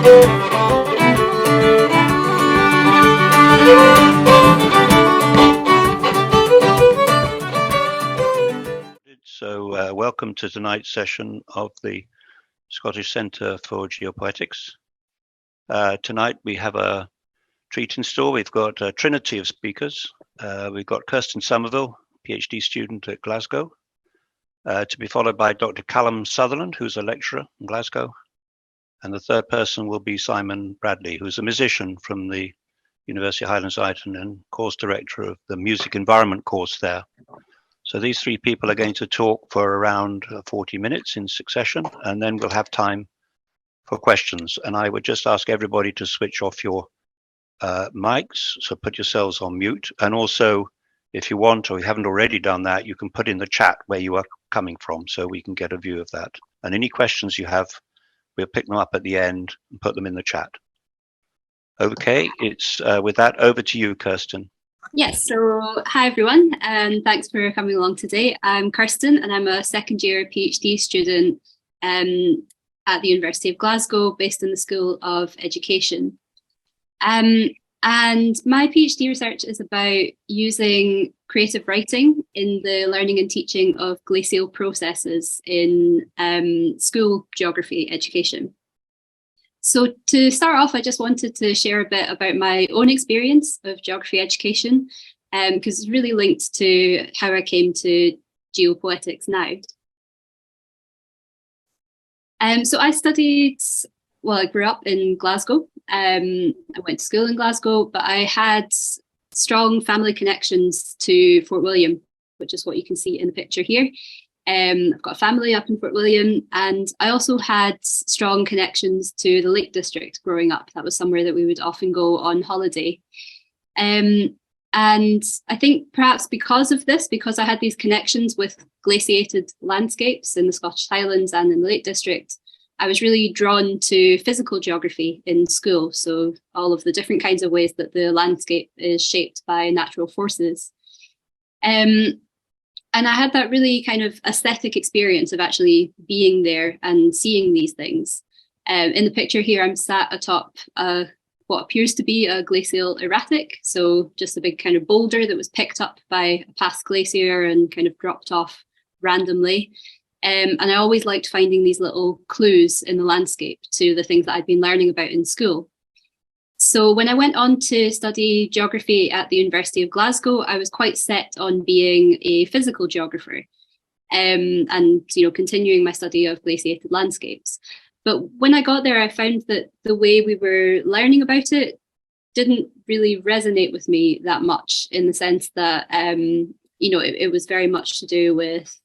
So welcome to tonight's session of the Scottish Centre for Geopoetics. Tonight we have a treat in store. We've got a trinity of speakers. We've got Kirsten Somerville, PhD student at Glasgow, to be followed by Dr. Callum Sutherland, who's a lecturer in Glasgow. And the third person will be Simon Bradley, who's a musician from the University of Highlands and Islands and course director of the music environment course there. So these three people are going to talk for around 40 minutes in succession, and then we'll have time for questions. And I would just ask everybody to switch off your mics, so put yourselves on mute. And also, if you want, or you haven't already done that, you can put in the chat where you are coming from so we can get a view of that. And any questions you have, we'll pick them up at the end and put them in the chat. Okay, it's with that, over to you, Kirsten. Yes, so hi everyone, and thanks for coming along today. I'm Kirsten and I'm a second year PhD student at the University of Glasgow, based in the School of Education. And my PhD research is about using creative writing in the learning and teaching of glacial processes in school geography education. So to start off, I just wanted to share a bit about my own experience of geography education, because it's really linked to how I came to geopoetics now. So I grew up in Glasgow. I went to school in Glasgow, but I had strong family connections to Fort William, which is what you can see in the picture here. I've got a family up in Fort William, and I also had strong connections to the Lake District growing up. That was somewhere that we would often go on holiday. And I think perhaps because of this, because I had these connections with glaciated landscapes in the Scottish Highlands and in the Lake District, I was really drawn to physical geography in school. So all of the different kinds of ways that the landscape is shaped by natural forces. And I had that really kind of aesthetic experience of actually being there and seeing these things. In the picture here, I'm sat atop what appears to be a glacial erratic. So just a big kind of boulder that was picked up by a past glacier and kind of dropped off randomly. And I always liked finding these little clues in the landscape to the things that I'd been learning about in school. So when I went on to study geography at the University of Glasgow, I was quite set on being a physical geographer and continuing my study of glaciated landscapes. But when I got there, I found that the way we were learning about it didn't really resonate with me that much, in the sense that, it was very much to do with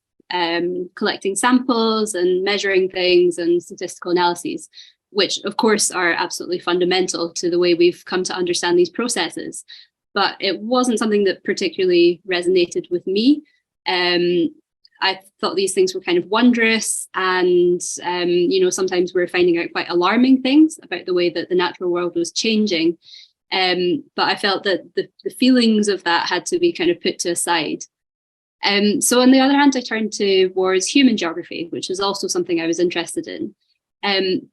collecting samples and measuring things and statistical analyses, which of course are absolutely fundamental to the way we've come to understand these processes. But it wasn't something that particularly resonated with me. I thought these things were kind of wondrous, and sometimes we were finding out quite alarming things about the way that the natural world was changing. But I felt that the feelings of that had to be kind of put to a side. So on the other hand, I turned towards human geography, which is also something I was interested in.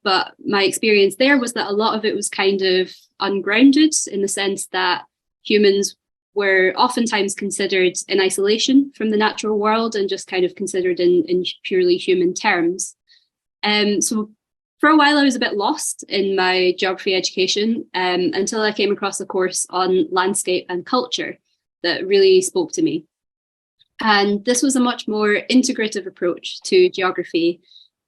But my experience there was that a lot of it was kind of ungrounded, in the sense that humans were oftentimes considered in isolation from the natural world and just kind of considered in purely human terms. So for a while I was a bit lost in my geography education until I came across a course on landscape and culture that really spoke to me. And this was a much more integrative approach to geography.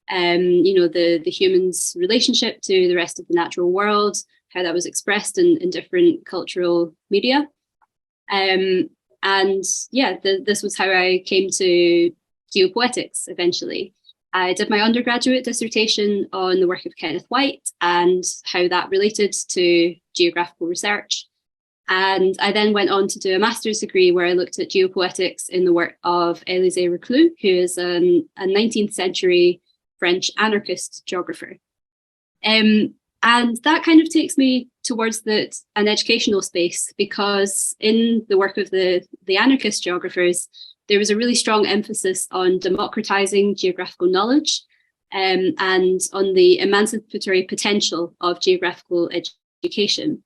The human's relationship to the rest of the natural world, how that was expressed in different cultural media. This was how I came to geopoetics eventually. I did my undergraduate dissertation on the work of Kenneth White and how that related to geographical research. And I then went on to do a master's degree where I looked at geopoetics in the work of Élisée Reclus, who is a 19th century French anarchist geographer. And that kind of takes me towards an educational space, because in the work of the anarchist geographers, there was a really strong emphasis on democratizing geographical knowledge. and on the emancipatory potential of geographical education.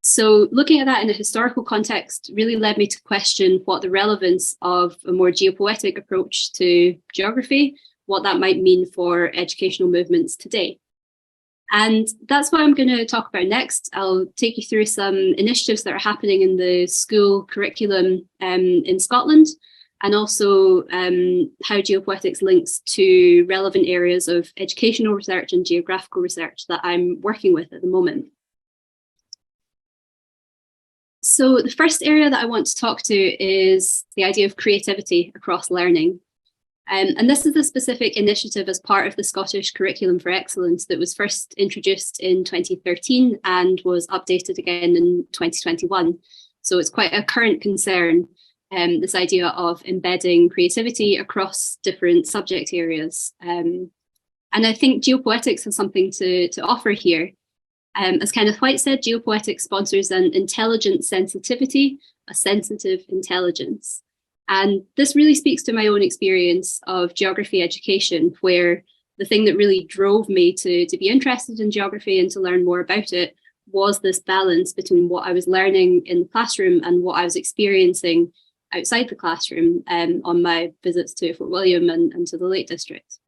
So looking at that in a historical context really led me to question what the relevance of a more geopoetic approach to geography, what that might mean for educational movements today. And that's what I'm going to talk about next. I'll take you through some initiatives that are happening in the school curriculum in Scotland, and also how geopoetics links to relevant areas of educational research and geographical research that I'm working with at the moment. So the first area that I want to talk to is the idea of creativity across learning. And this is a specific initiative as part of the Scottish Curriculum for Excellence that was first introduced in 2013 and was updated again in 2021. So it's quite a current concern, this idea of embedding creativity across different subject areas. And I think geopoetics has something to offer here. As Kenneth White said, geopoetics sponsors an intelligent sensitivity, a sensitive intelligence. And this really speaks to my own experience of geography education, where the thing that really drove me to be interested in geography and to learn more about it was this balance between what I was learning in the classroom and what I was experiencing outside the classroom on my visits to Fort William and to the Lake District.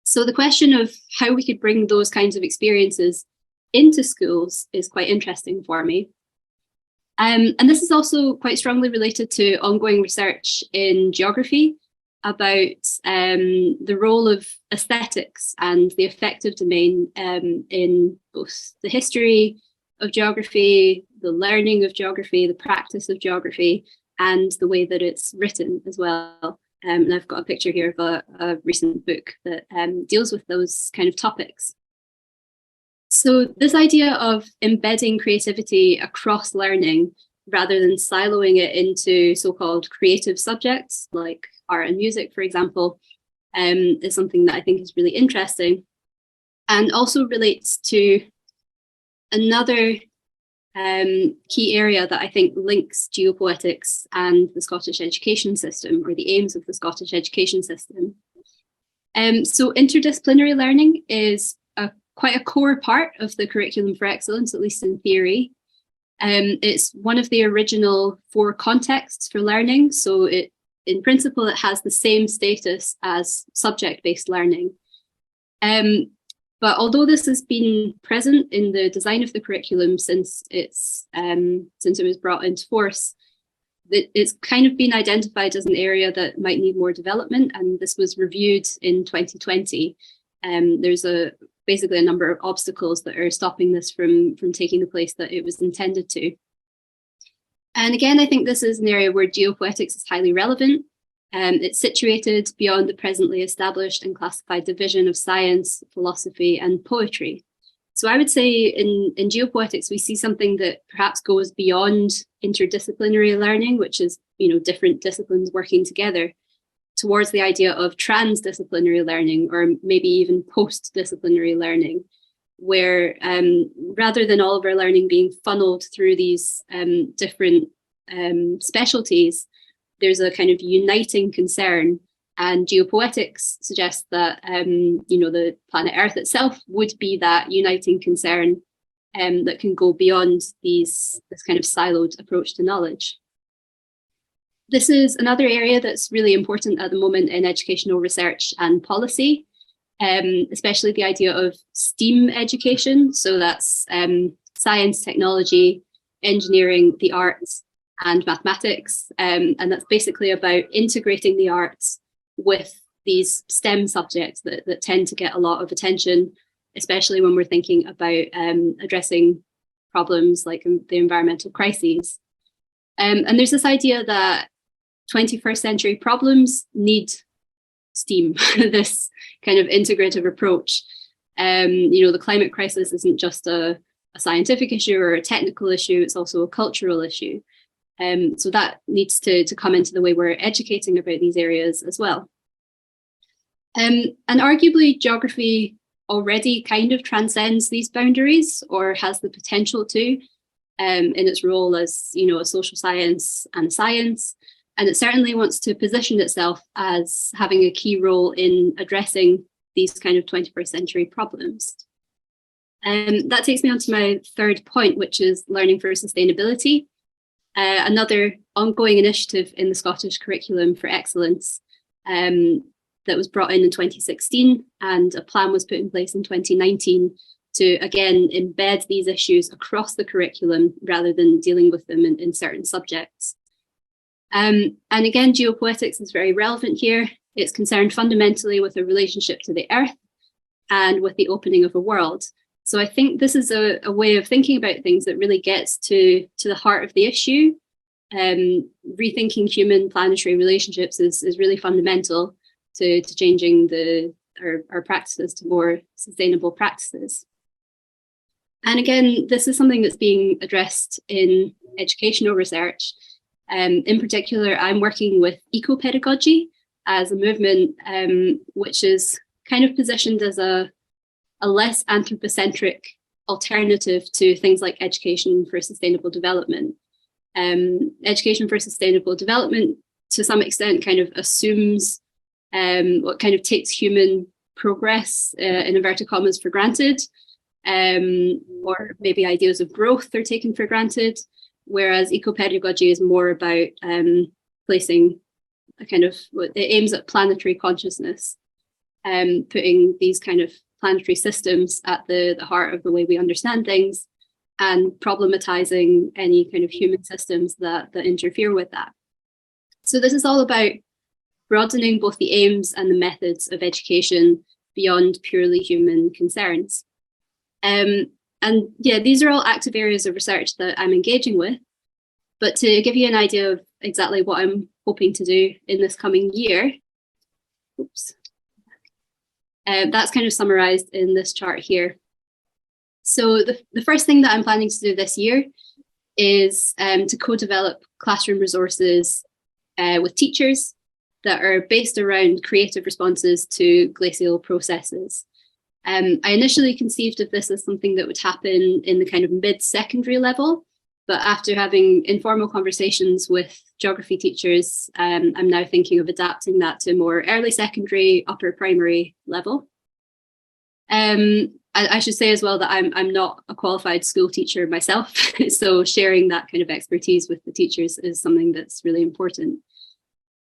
So the question of how we could bring those kinds of experiences into schools is quite interesting for me. And this is also quite strongly related to ongoing research in geography about the role of aesthetics and the affective domain in both the history of geography, the learning of geography, the practice of geography, and the way that it's written as well. And I've got a picture here of a recent book that deals with those kind of topics. So this idea of embedding creativity across learning rather than siloing it into so-called creative subjects like art and music, for example, is something that I think is really interesting, and also relates to another key area that I think links geopoetics and the Scottish education system, or the aims of the Scottish education system. So interdisciplinary learning is quite a core part of the Curriculum for Excellence, at least in theory. It's one of the original 4 contexts for learning. So in principle, it has the same status as subject-based learning. But although this has been present in the design of the curriculum since it was brought into force, it's kind of been identified as an area that might need more development. And this was reviewed in 2020. There's basically a number of obstacles that are stopping this from taking the place that it was intended to. And again, I think this is an area where geopoetics is highly relevant. It's situated beyond the presently established and classified division of science, philosophy, and poetry. So I would say in geopoetics, we see something that perhaps goes beyond interdisciplinary learning, which is, different disciplines working together, towards the idea of transdisciplinary learning, or maybe even post-disciplinary learning, where rather than all of our learning being funneled through these different specialties, there's a kind of uniting concern. And geopoetics suggests that the planet Earth itself would be that uniting concern that can go beyond this kind of siloed approach to knowledge. This is another area that's really important at the moment in educational research and policy, especially the idea of STEAM education. So that's science, technology, engineering, the arts, and mathematics. And that's basically about integrating the arts with these STEM subjects that tend to get a lot of attention, especially when we're thinking about addressing problems like the environmental crises. And there's this idea that 21st century problems need STEAM, this kind of integrative approach. The climate crisis isn't just a scientific issue or a technical issue, it's also a cultural issue. So that needs to come into the way we're educating about these areas as well. And arguably geography already kind of transcends these boundaries, or has the potential to, in its role as, a social science and a science. And it certainly wants to position itself as having a key role in addressing these kind of 21st century problems. That takes me on to my third point, which is learning for sustainability, another ongoing initiative in the Scottish Curriculum for Excellence that was brought in 2016, and a plan was put in place in 2019 to, again, embed these issues across the curriculum rather than dealing with them in certain subjects. And again, geopoetics is very relevant here. It's concerned fundamentally with a relationship to the earth and with the opening of a world. So I think this is a way of thinking about things that really gets to the heart of the issue. Rethinking human planetary relationships is really fundamental to changing our practices to more sustainable practices. And again, this is something that's being addressed in educational research. In particular, I'm working with eco-pedagogy as a movement which is kind of positioned as a less anthropocentric alternative to things like education for sustainable development. Education for sustainable development, to some extent, kind of assumes what kind of takes human progress, in inverted commas, for granted, or maybe ideas of growth are taken for granted, whereas eco-pedagogy is more about placing a kind of, it aims at planetary consciousness, putting these kind of planetary systems at the heart of the way we understand things, and problematizing any kind of human systems that interfere with that. So this is all about broadening both the aims and the methods of education beyond purely human concerns. And yeah, these are all active areas of research that I'm engaging with. But to give you an idea of exactly what I'm hoping to do in this coming year, that's kind of summarized in this chart here. So the first thing that I'm planning to do this year is to co-develop classroom resources with teachers that are based around creative responses to glacial processes. I initially conceived of this as something that would happen in the kind of mid-secondary level, but after having informal conversations with geography teachers, I'm now thinking of adapting that to more early secondary, upper primary level. I should say as well that I'm not a qualified school teacher myself, so sharing that kind of expertise with the teachers is something that's really important.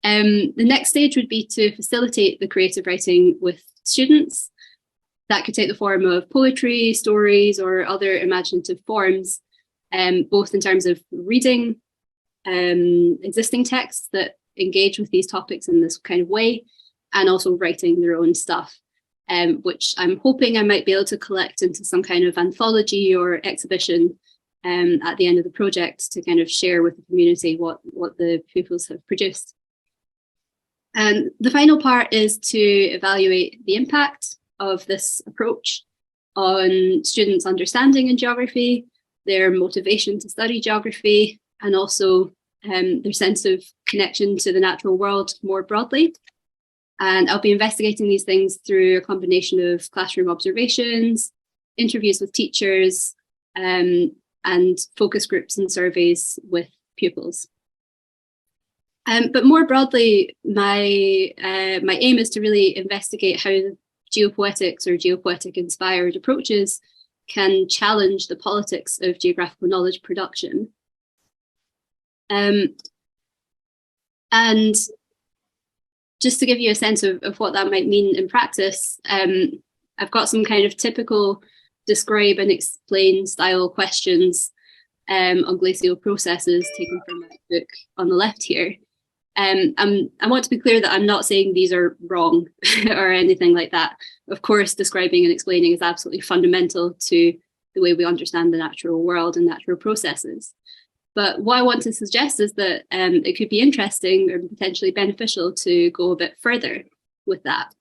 The next stage would be to facilitate the creative writing with students. That could take the form of poetry, stories, or other imaginative forms, both in terms of reading existing texts that engage with these topics in this kind of way, and also writing their own stuff, which I'm hoping I might be able to collect into some kind of anthology or exhibition at the end of the project to kind of share with the community what the pupils have produced. And the final part is to evaluate the impact of this approach on students' understanding in geography, their motivation to study geography, and also their sense of connection to the natural world more broadly. And I'll be investigating these things through a combination of classroom observations, interviews with teachers, and focus groups and surveys with pupils. But more broadly, my aim is to really investigate how geopoetics or geopoetic-inspired approaches can challenge the politics of geographical knowledge production. And just to give you a sense of what that might mean in practice, I've got some kind of typical describe and explain style questions on glacial processes taken from my book on the left here. I want to be clear that I'm not saying these are wrong or anything like that. Of course, describing and explaining is absolutely fundamental to the way we understand the natural world and natural processes. But what I want to suggest is that it could be interesting or potentially beneficial to go a bit further with that.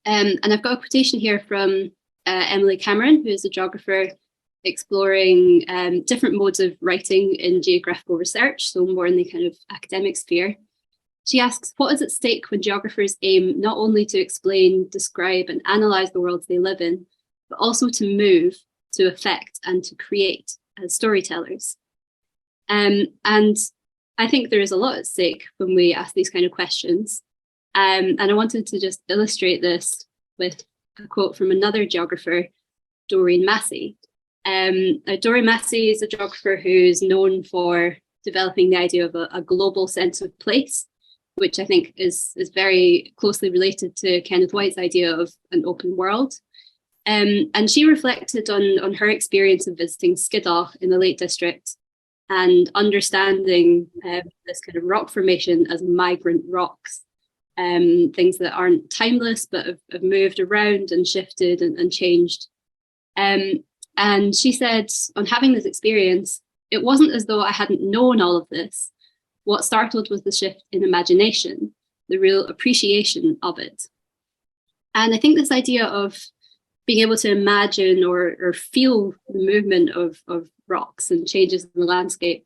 And I've got a quotation here from Emily Cameron, who is a geographer exploring different modes of writing in geographical research, so more in the kind of academic sphere. She asks, what is at stake when geographers aim not only to explain, describe, and analyse the worlds they live in, but also to move, to affect, and to create as storytellers? And I think there is a lot at stake when we ask these kind of questions. And I wanted to just illustrate this with a quote from another geographer, Doreen Massey. Doreen Massey is a geographer who's known for developing the idea of a global sense of place, which I think is very closely related to Kenneth White's idea of an open world. And she reflected on her experience of visiting Skiddaw in the Lake District and understanding this kind of rock formation as migrant rocks, things that aren't timeless but have moved around and shifted and changed. And she said, on having this experience, it wasn't as though I hadn't known all of this. What startled was the shift in imagination, the real appreciation of it. And I think this idea of being able to imagine or feel the movement of rocks and changes in the landscape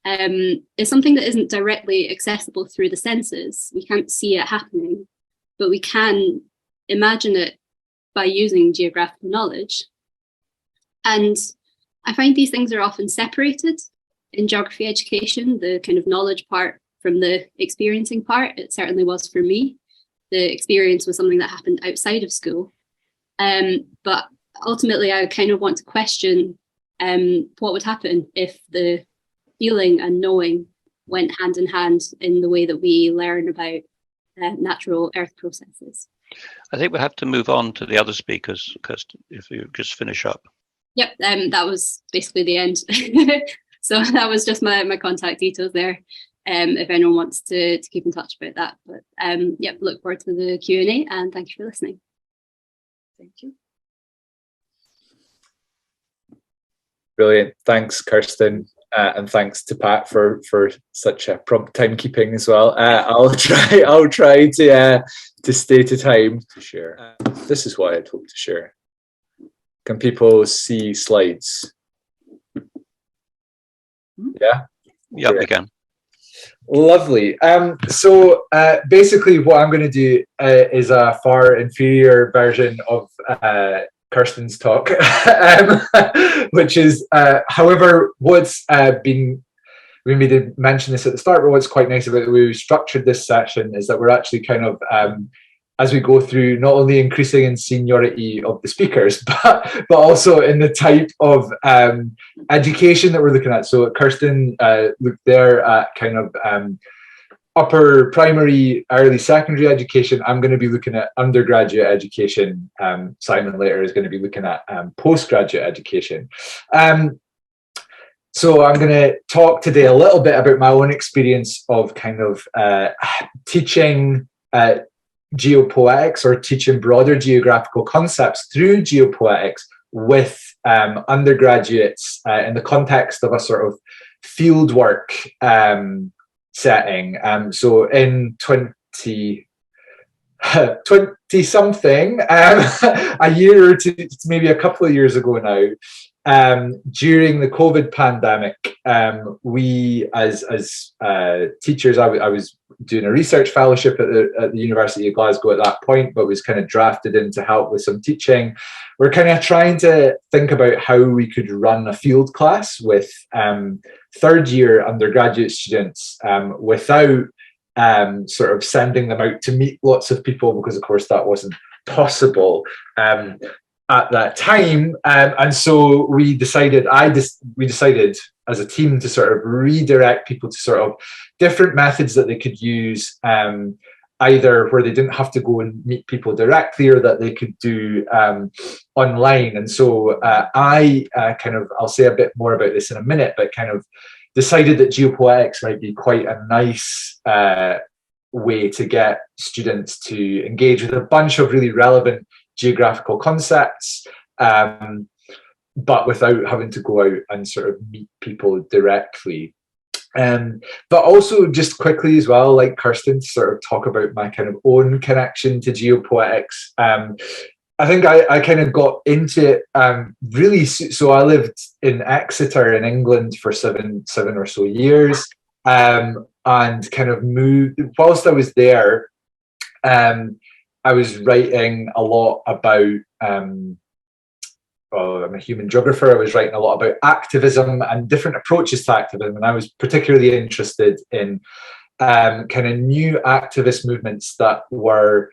is something that isn't directly accessible through the senses. We can't see it happening, but we can imagine it by using geographical knowledge. And I find these things are often separated in geography education, the kind of knowledge part from the experiencing part. It certainly was for me. The experience was something that happened outside of school. But ultimately, I kind of want to question what would happen if the feeling and knowing went hand in hand in the way that we learn about natural earth processes. I think we'll have to move on to the other speakers, Kirsten, if you just finish up. Yep, that was basically the end. So that was just my contact details there. If anyone wants to keep in touch about that. But yep, look forward to the Q&A and thank you for listening. Thank you. Brilliant. Thanks, Kirsten. And thanks to Pat for such a prompt timekeeping as well. I'll try to stay to time to share. This is what I'd hope to share. Can people see slides? Yeah? Yeah, we can. Lovely. So basically what I'm going to do is a far inferior version of Kirsten's talk, which is, however, what's been, we did mention this at the start, but what's quite nice about the way we structured this session is that we're actually kind of, as we go through, not only increasing in seniority of the speakers, but also in the type of education that we're looking at. So Kirsten looked there at kind of upper primary, early secondary education. I'm going to be looking at undergraduate education. Simon later is going to be looking at postgraduate education. So I'm going to talk today a little bit about my own experience of kind of teaching geopoetics or teaching broader geographical concepts through geopoetics with undergraduates in the context of a sort of fieldwork setting. So in 20 something, a year or two, maybe a couple of years ago now, during the COVID pandemic, we as teachers, I was doing a research fellowship at the University of Glasgow at that point, but was kind of drafted in to help with some teaching. We're kind of trying to think about how we could run a field class with third year undergraduate students without sort of sending them out to meet lots of people, because of course that wasn't possible at that time. And so we decided as a team to sort of redirect people to sort of different methods that they could use, either where they didn't have to go and meet people directly or that they could do online. And so I'll say a bit more about this in a minute, but kind of decided that geopoetics might be quite a nice way to get students to engage with a bunch of really relevant geographical concepts, but without having to go out and sort of meet people directly. But also just quickly as well, like Kirsten, to sort of talk about my kind of own connection to geopoetics. I think I kind of got into it really, so I lived in Exeter in England for seven or so years, and kind of moved, whilst I was there, I was writing a lot about, well, I'm a human geographer. I was writing a lot about activism and different approaches to activism. And I was particularly interested in kind of new activist movements that were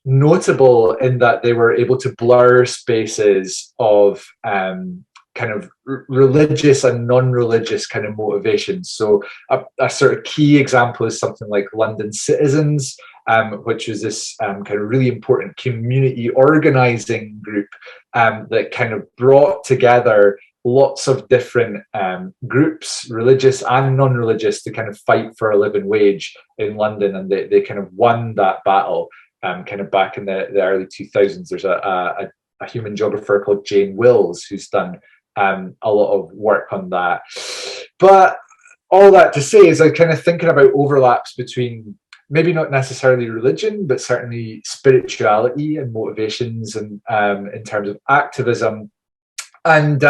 notable in that they were able to blur spaces of kind of religious and non-religious kind of motivations. So a sort of key example is something like London Citizens, which was this kind of really important community organizing group that kind of brought together lots of different groups, religious and non-religious, to kind of fight for a living wage in London. And they kind of won that battle kind of back in the early 2000s. There's a human geographer called Jane Wills who's done a lot of work on that. But all that to say is I'm kind of thinking about overlaps between maybe not necessarily religion, but certainly spirituality and motivations, and in terms of activism. And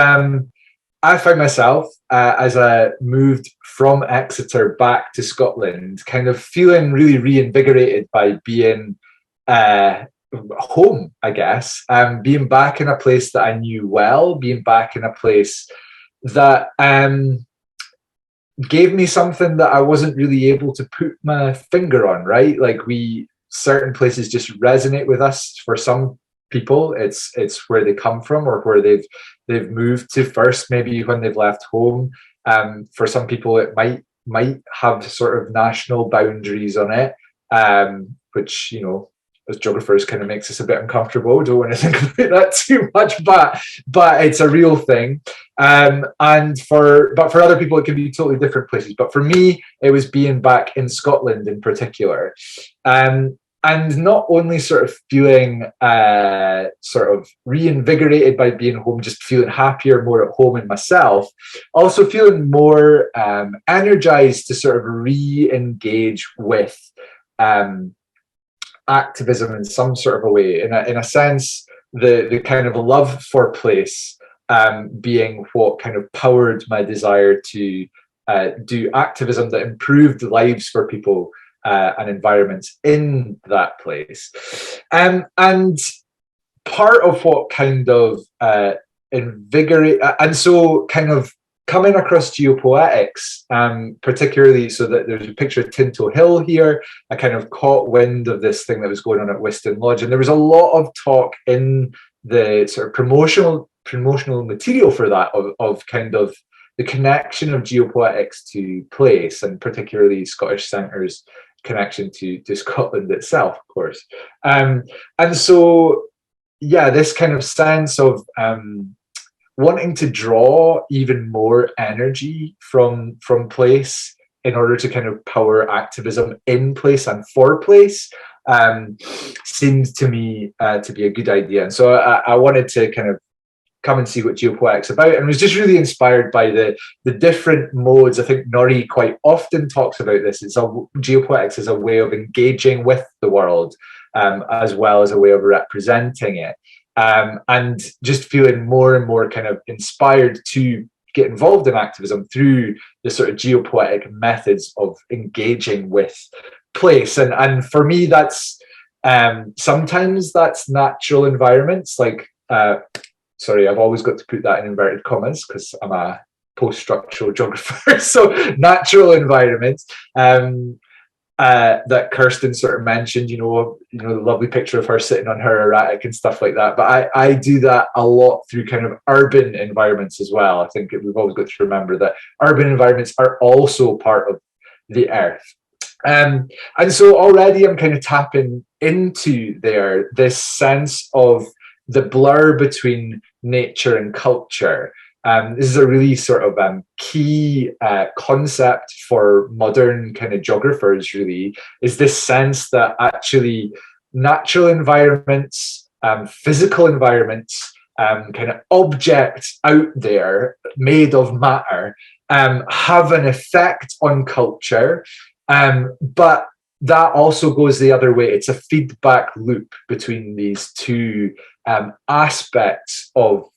I find myself, as I moved from Exeter back to Scotland, kind of feeling really reinvigorated by being home, I guess, being back in a place that I knew well, being back in a place that gave me something that I wasn't really able to put my finger on, right? Like certain places just resonate with us. For some people, it's where they come from or where they've moved to first, maybe when they've left home. For some people, it might have sort of national boundaries on it, which, you know, as geographers kind of makes us a bit uncomfortable. Don't want to think about that too much, but it's a real thing. But for other people, it can be totally different places. But for me, it was being back in Scotland in particular. And not only sort of feeling sort of reinvigorated by being home, just feeling happier, more at home in myself, also feeling more energized to sort of re-engage with activism in some sort of a way. In a sense, the kind of love for place being what kind of powered my desire to do activism that improved lives for people and environments in that place. And part of what kind of invigorate, and so kind of coming across geopoetics, particularly, so that there's a picture of Tinto Hill here. I kind of caught wind of this thing that was going on at Whiston Lodge, and there was a lot of talk in the sort of promotional material for that of kind of the connection of geopoetics to place, and particularly Scottish Centre's connection to Scotland itself, of course. And so, yeah, this kind of sense of wanting to draw even more energy from place in order to kind of power activism in place and for place seems to me to be a good idea. And so I wanted to kind of come and see what geopoetics is about, and was just really inspired by the different modes. I think Norrie quite often talks about this. Geopoetics is a way of engaging with the world as well as a way of representing it. And just feeling more and more kind of inspired to get involved in activism through the sort of geopoetic methods of engaging with place. And for me, that's sometimes that's natural environments. Like, sorry, I've always got to put that in inverted commas because I'm a post-structural geographer. So natural environments. That Kirsten sort of mentioned, you know, the lovely picture of her sitting on her erratic and stuff like that. But I do that a lot through kind of urban environments as well. I think we've always got to remember that urban environments are also part of the earth. And so already I'm kind of tapping into this sense of the blur between nature and culture. This is a really sort of key concept for modern kind of geographers, really, is this sense that actually natural environments, physical environments, kind of objects out there made of matter have an effect on culture, but that also goes the other way. It's a feedback loop between these two aspects of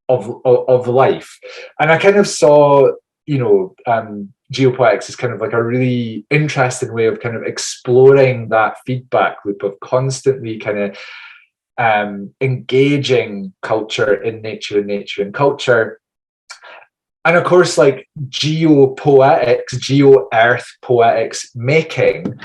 life. And I kind of saw, geopoetics is kind of like a really interesting way of kind of exploring that feedback loop of constantly kind of engaging culture in nature and nature and culture. And of course, like geopoetics, geo-earth poetics making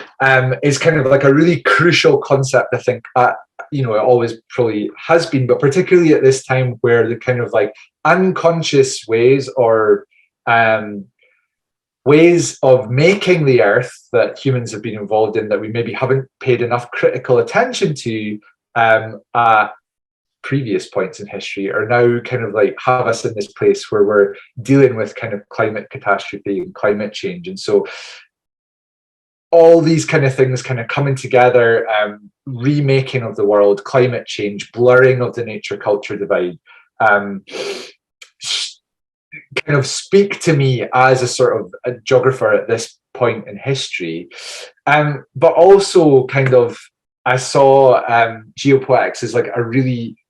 is kind of like a really crucial concept, I think, at you know, it always probably has been, but particularly at this time where the kind of like unconscious ways or ways of making the earth that humans have been involved in that we maybe haven't paid enough critical attention to at previous points in history are now kind of like have us in this place where we're dealing with kind of climate catastrophe and climate change. And so all these kind of things kind of coming together, remaking of the world, climate change, blurring of the nature culture divide, kind of speak to me as a sort of a geographer at this point in history. But also kind of, I saw geopoetics as like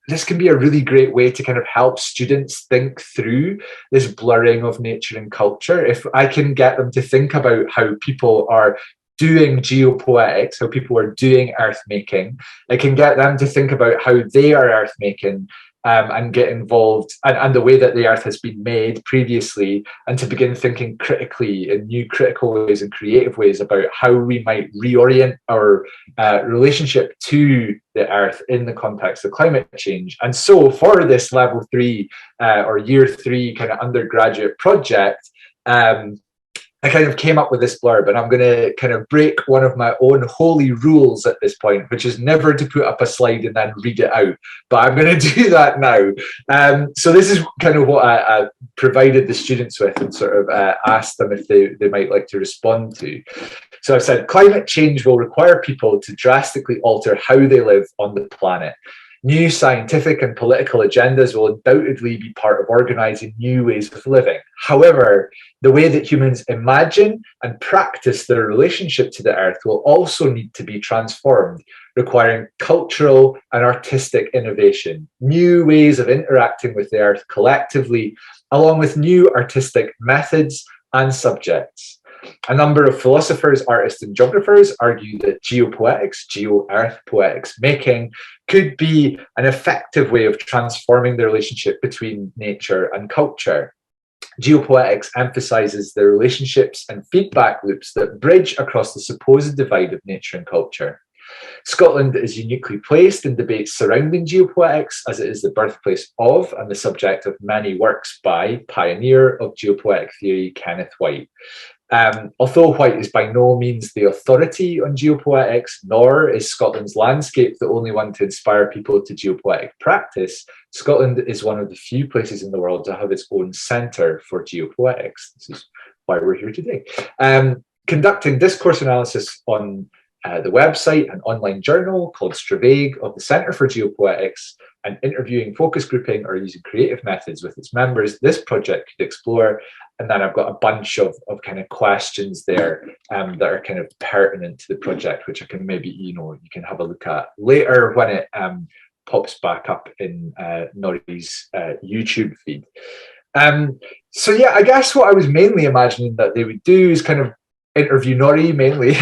this can be a really great way to kind of help students think through this blurring of nature and culture. If I can get them to think about how people are doing geopoetics, how people are doing earth making, I can get them to think about how they are earth making and get involved and the way that the earth has been made previously, and to begin thinking critically in new critical ways and creative ways about how we might reorient our relationship to the earth in the context of climate change. And so for this level 3 or year 3 kind of undergraduate project, I kind of came up with this blurb, and I'm going to kind of break one of my own holy rules at this point, which is never to put up a slide and then read it out. But I'm going to do that now. So this is kind of what I provided the students with and sort of asked them if they might like to respond to. So I said, climate change will require people to drastically alter how they live on the planet. New scientific and political agendas will undoubtedly be part of organising new ways of living. However, the way that humans imagine and practice their relationship to the earth will also need to be transformed, requiring cultural and artistic innovation, new ways of interacting with the earth collectively, along with new artistic methods and subjects. A number of philosophers, artists, and geographers argue that geopoetics, geo-earth poetics making, could be an effective way of transforming the relationship between nature and culture. Geopoetics emphasizes the relationships and feedback loops that bridge across the supposed divide of nature and culture. Scotland is uniquely placed in debates surrounding geopoetics, as it is the birthplace of and the subject of many works by pioneer of geopoetic theory, Kenneth White. Although White is by no means the authority on geopoetics, nor is Scotland's landscape the only one to inspire people to geopoetic practice, Scotland is one of the few places in the world to have its own centre for geopoetics. This is why we're here today. Conducting discourse analysis on the website and online journal called Stravaig of the Centre for Geopoetics, and interviewing, focus grouping, or using creative methods with its members, this project could explore. And then I've got a bunch of kind of questions there that are kind of pertinent to the project, which I can maybe, you can have a look at later when it pops back up in Norrie's YouTube feed. So yeah, I guess what I was mainly imagining that they would do is kind of interview Norrie mainly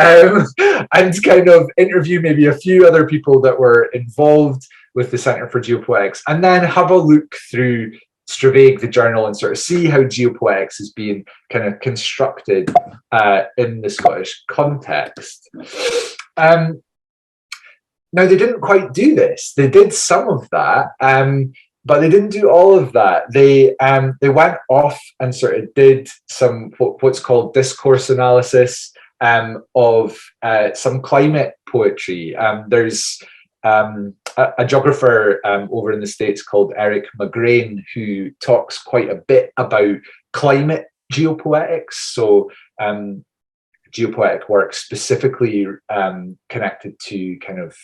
and kind of interview maybe a few other people that were involved with the Centre for Geopoetics, and then have a look through Stravaig, the journal, and sort of see how geopoetics is being kind of constructed in the Scottish context. Now, they didn't quite do this. They did some of that, but they didn't do all of that. They went off and sort of did some what's called discourse analysis of some climate poetry. There's a geographer over in the States called Eric McGrain, who talks quite a bit about climate geopoetics. So geopoetic work specifically connected to kind of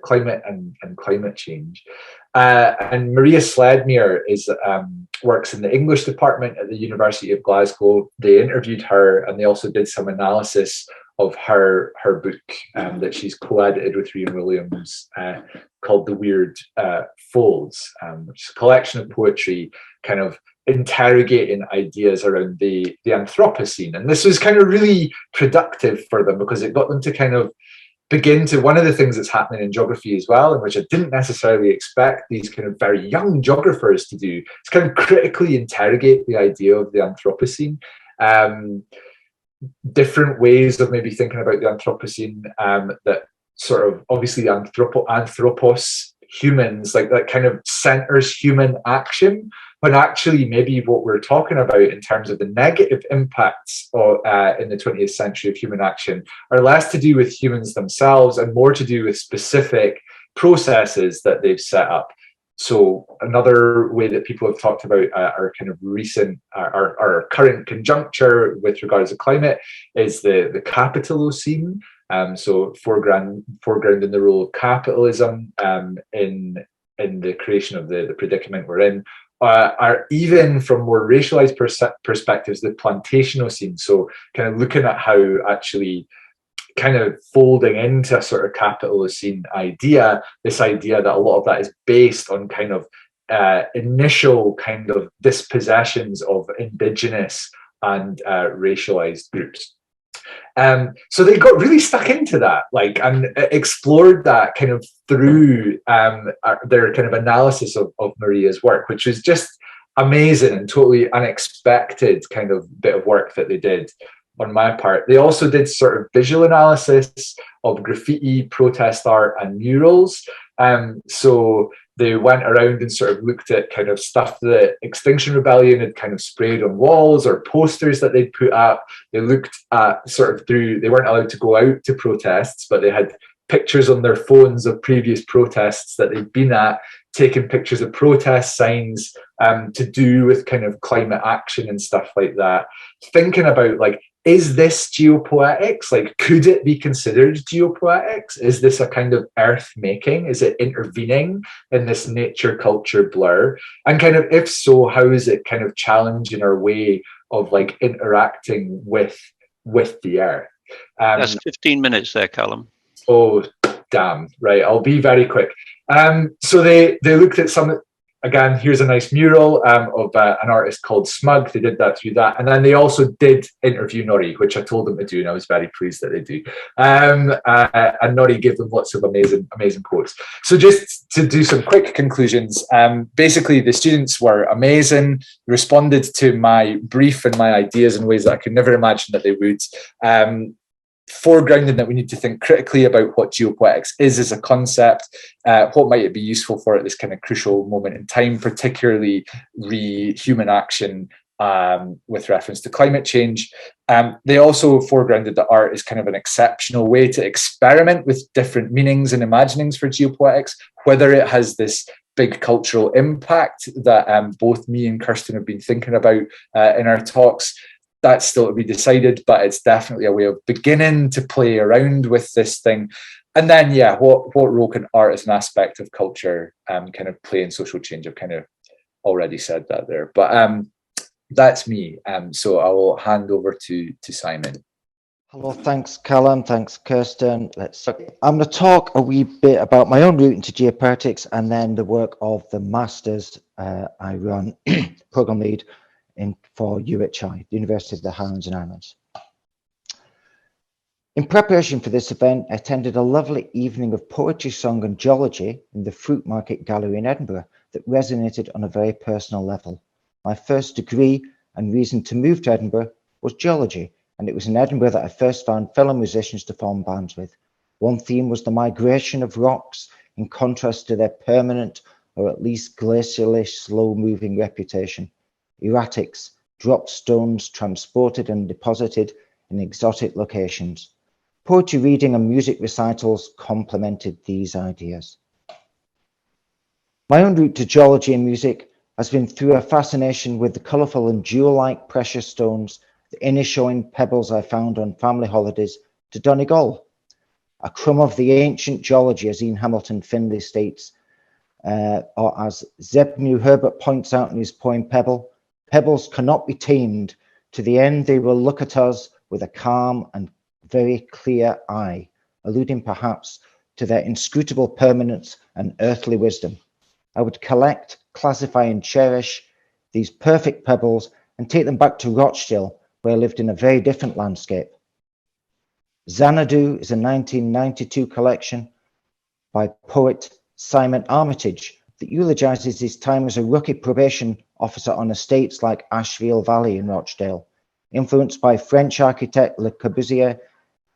climate and climate change. And Maria Sledmere works in the English department at the University of Glasgow. They interviewed her, and they also did some analysis of her book that she's co-edited with Rian Williams called The Weird Folds, which is a collection of poetry kind of interrogating ideas around the Anthropocene. And this was kind of really productive for them because it got them to kind of begin to, one of the things that's happening in geography as well, and which I didn't necessarily expect these kind of very young geographers to do, is kind of critically interrogate the idea of the Anthropocene. Different ways of maybe thinking about the Anthropocene that sort of obviously anthropos, humans, like that kind of centers human action, when actually maybe what we're talking about in terms of the negative impacts of, in the 20th century of human action are less to do with humans themselves and more to do with specific processes that they've set up. So another way that people have talked about our kind of recent, our current conjuncture with regards to climate is the Capitalocene. So foregrounding the role of capitalism in the creation of the predicament we're in. Are even from more racialized perspectives, the Plantationocene. So kind of looking at how actually kind of folding into a sort of Capitalocene idea, this idea that a lot of that is based on kind of initial kind of dispossessions of indigenous and racialized groups. So they got really stuck into that, like, and explored that kind of through their kind of analysis of Maria's work, which was just amazing and totally unexpected kind of bit of work that they did on my part. They also did sort of visual analysis of graffiti, protest art, and murals. So they went around and sort of looked at kind of stuff that Extinction Rebellion had kind of sprayed on walls or posters that they'd put up. They looked at sort of through, they weren't allowed to go out to protests, but they had pictures on their phones of previous protests that they'd been at, taking pictures of protest signs to do with kind of climate action and stuff like that. Thinking about, like, is this geopoetics? Like, could it be considered geopoetics? Is this a kind of earth making? Is it intervening in this nature culture blur? And kind of, if so, how is it kind of challenging our way of like interacting with the earth? That's 15 minutes there, Callum. Oh, damn. Right. I'll be very quick. So they looked at some, again, here's a nice mural of an artist called Smug. They did that through that. And then they also did interview Nori, which I told them to do, and I was very pleased that they do. And Nori gave them lots of amazing quotes. So just to do some quick conclusions, basically the students were amazing, responded to my brief and my ideas in ways that I could never imagine that they would. Foregrounding that we need to think critically about what geopoetics is as a concept, what might it be useful for at this kind of crucial moment in time, particularly human action with reference to climate change. They also foregrounded that art is kind of an exceptional way to experiment with different meanings and imaginings for geopoetics, whether it has this big cultural impact that both me and Kirsten have been thinking about in our talks. That's still to be decided, but it's definitely a way of beginning to play around with this thing. And then, yeah, what role can art as an aspect of culture kind of play in social change? I've kind of already said that there, but that's me. So I will hand over to Simon. Hello, thanks, Callum. Thanks, Kirsten. I'm going to talk a wee bit about my own route into geopoetics and then the work of the masters I run, program lead for UHI, the University of the Highlands and Islands. In preparation for this event, I attended a lovely evening of poetry, song and geology in the Fruit Market Gallery in Edinburgh that resonated on a very personal level. My first degree and reason to move to Edinburgh was geology, and it was in Edinburgh that I first found fellow musicians to form bands with. One theme was the migration of rocks in contrast to their permanent or at least glacially slow-moving reputation. Erratics, dropped stones transported and deposited in exotic locations. Poetry reading and music recitals complemented these ideas. My own route to geology and music has been through a fascination with the colourful and jewel-like precious stones, the Inishowen pebbles I found on family holidays, to Donegal. A crumb of the ancient geology, as Ian Hamilton Finlay states, or as Zeb New Herbert points out in his poem Pebble, pebbles cannot be tamed, to the end they will look at us with a calm and very clear eye, alluding perhaps to their inscrutable permanence and earthly wisdom. I would collect, classify and cherish these perfect pebbles and take them back to Rochdale, where I lived in a very different landscape. Xanadu is a 1992 collection by poet Simon Armitage that eulogizes his time as a rookie probation officer on estates like Ashfield Valley in Rochdale. Influenced by French architect Le Corbusier,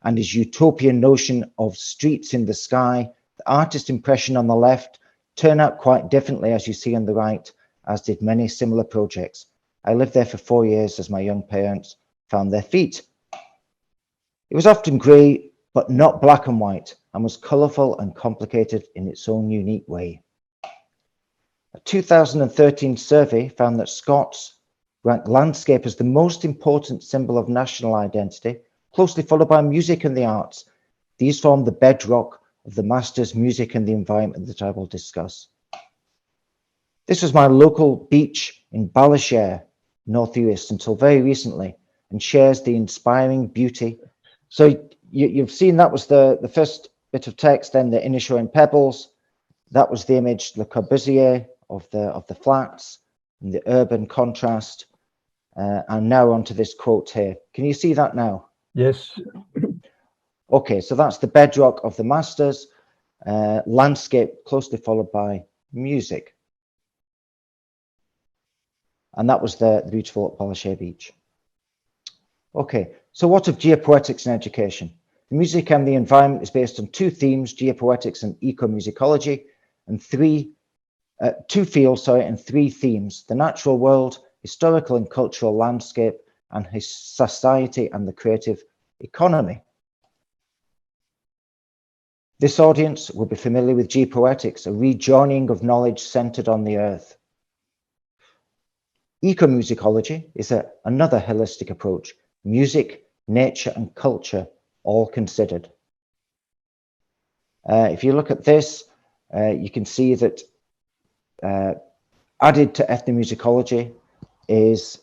and his utopian notion of streets in the sky, the artist impression on the left, turn out quite differently, as you see on the right, as did many similar projects. I lived there for 4 years as my young parents found their feet. It was often grey, but not black and white, and was colourful and complicated in its own unique way. A 2013 survey found that Scots ranked landscape as the most important symbol of national identity, closely followed by music and the arts. These form the bedrock of the Masters Music and the Environment that I will discuss. This was my local beach in Ballashare, North Uist, until very recently, and shares the inspiring beauty. So you've seen that was the first bit of text, then the Inishowen Pebbles. That was the image, Le Corbusier, of the flats and the urban contrast. And now onto this quote here. Can you see that now? Yes. Okay, so that's the bedrock of the Masters, landscape closely followed by music. And that was the beautiful Ballashare Beach. Okay, so what of geopoetics in education? The music and the environment is based on two themes, geopoetics and ecomusicology, and two fields, and three themes: the natural world, historical and cultural landscape, and his society and the creative economy. This audience will be familiar with geopoetics, a rejoining of knowledge centered on the earth. Ecomusicology is another holistic approach, music, nature, and culture all considered. If you look at this, you can see that added to ethnomusicology is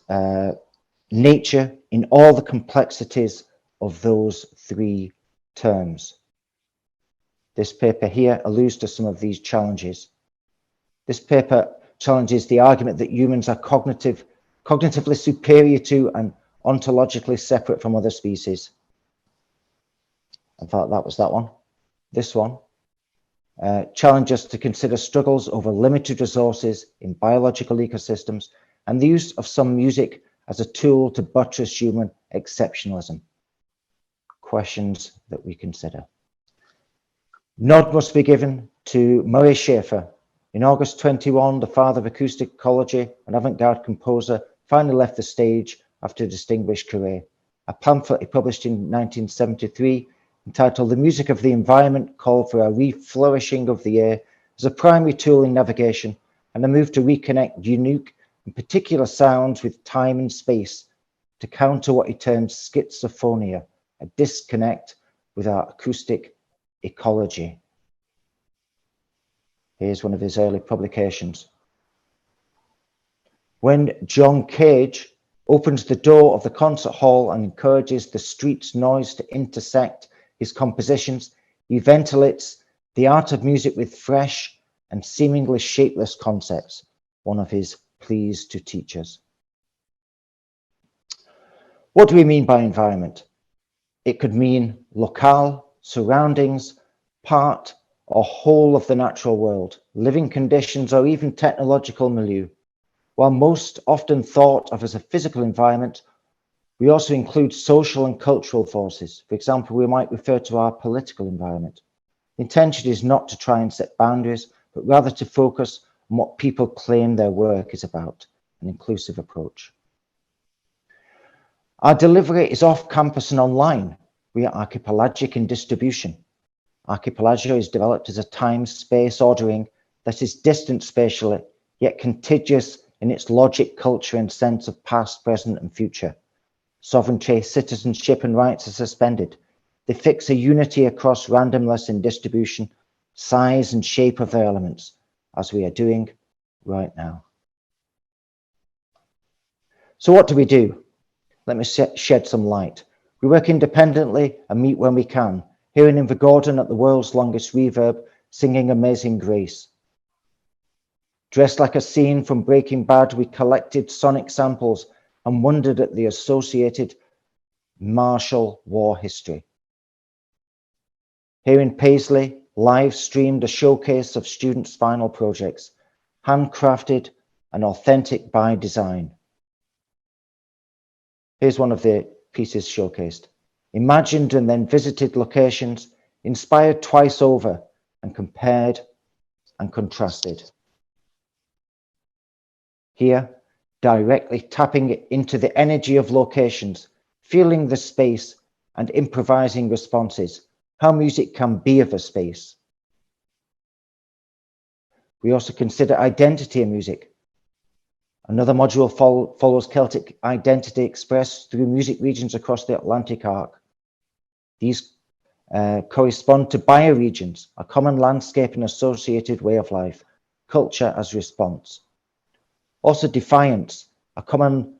nature in all the complexities of those three terms. This paper here alludes to some of these challenges. This paper challenges the argument that humans are cognitively superior to and ontologically separate from other species. I thought that was that one. This one. Challenge us to consider struggles over limited resources in biological ecosystems and the use of some music as a tool to buttress human exceptionalism. Questions that we consider. Nod must be given to Murray Schafer. In August 21, the father of acoustic ecology and avant-garde composer finally left the stage after a distinguished career. A pamphlet he published in 1973 entitled The Music of the Environment called for a re-flourishing of the air as a primary tool in navigation and a move to reconnect unique and particular sounds with time and space to counter what he termed schizophrenia, a disconnect with our acoustic ecology. Here's one of his early publications. When John Cage opens the door of the concert hall and encourages the street's noise to intersect his compositions, he ventilates the art of music with fresh and seemingly shapeless concepts, one of his pleas to teachers. What do we mean by environment? It could mean locale, surroundings, part or whole of the natural world, living conditions, or even technological milieu. While most often thought of as a physical environment, we also include social and cultural forces. For example, we might refer to our political environment. The intention is not to try and set boundaries, but rather to focus on what people claim their work is about, an inclusive approach. Our delivery is off campus and online. We are archipelagic in distribution. Archipelagio is developed as a time-space ordering that is distant spatially, yet contiguous in its logic, culture, and sense of past, present, and future. Sovereignty, citizenship, and rights are suspended. They fix a unity across randomness in distribution, size, and shape of their elements, as we are doing right now. So what do we do? Let me shed some light. We work independently and meet when we can. Here in Invergordon at the world's longest reverb, singing Amazing Grace. Dressed like a scene from Breaking Bad, we collected sonic samples and wondered at the associated martial war history. Here in Paisley, live streamed a showcase of students' final projects, handcrafted and authentic by design. Here's one of the pieces showcased. imagined and then visited locations, inspired twice over, and compared and contrasted. Here, directly tapping into the energy of locations, feeling the space and improvising responses, how music can be of a space. We also consider identity in music. Another module follows Celtic identity expressed through music regions across the Atlantic arc. These correspond to bioregions, a common landscape and associated way of life, culture as response. Also defiance, a common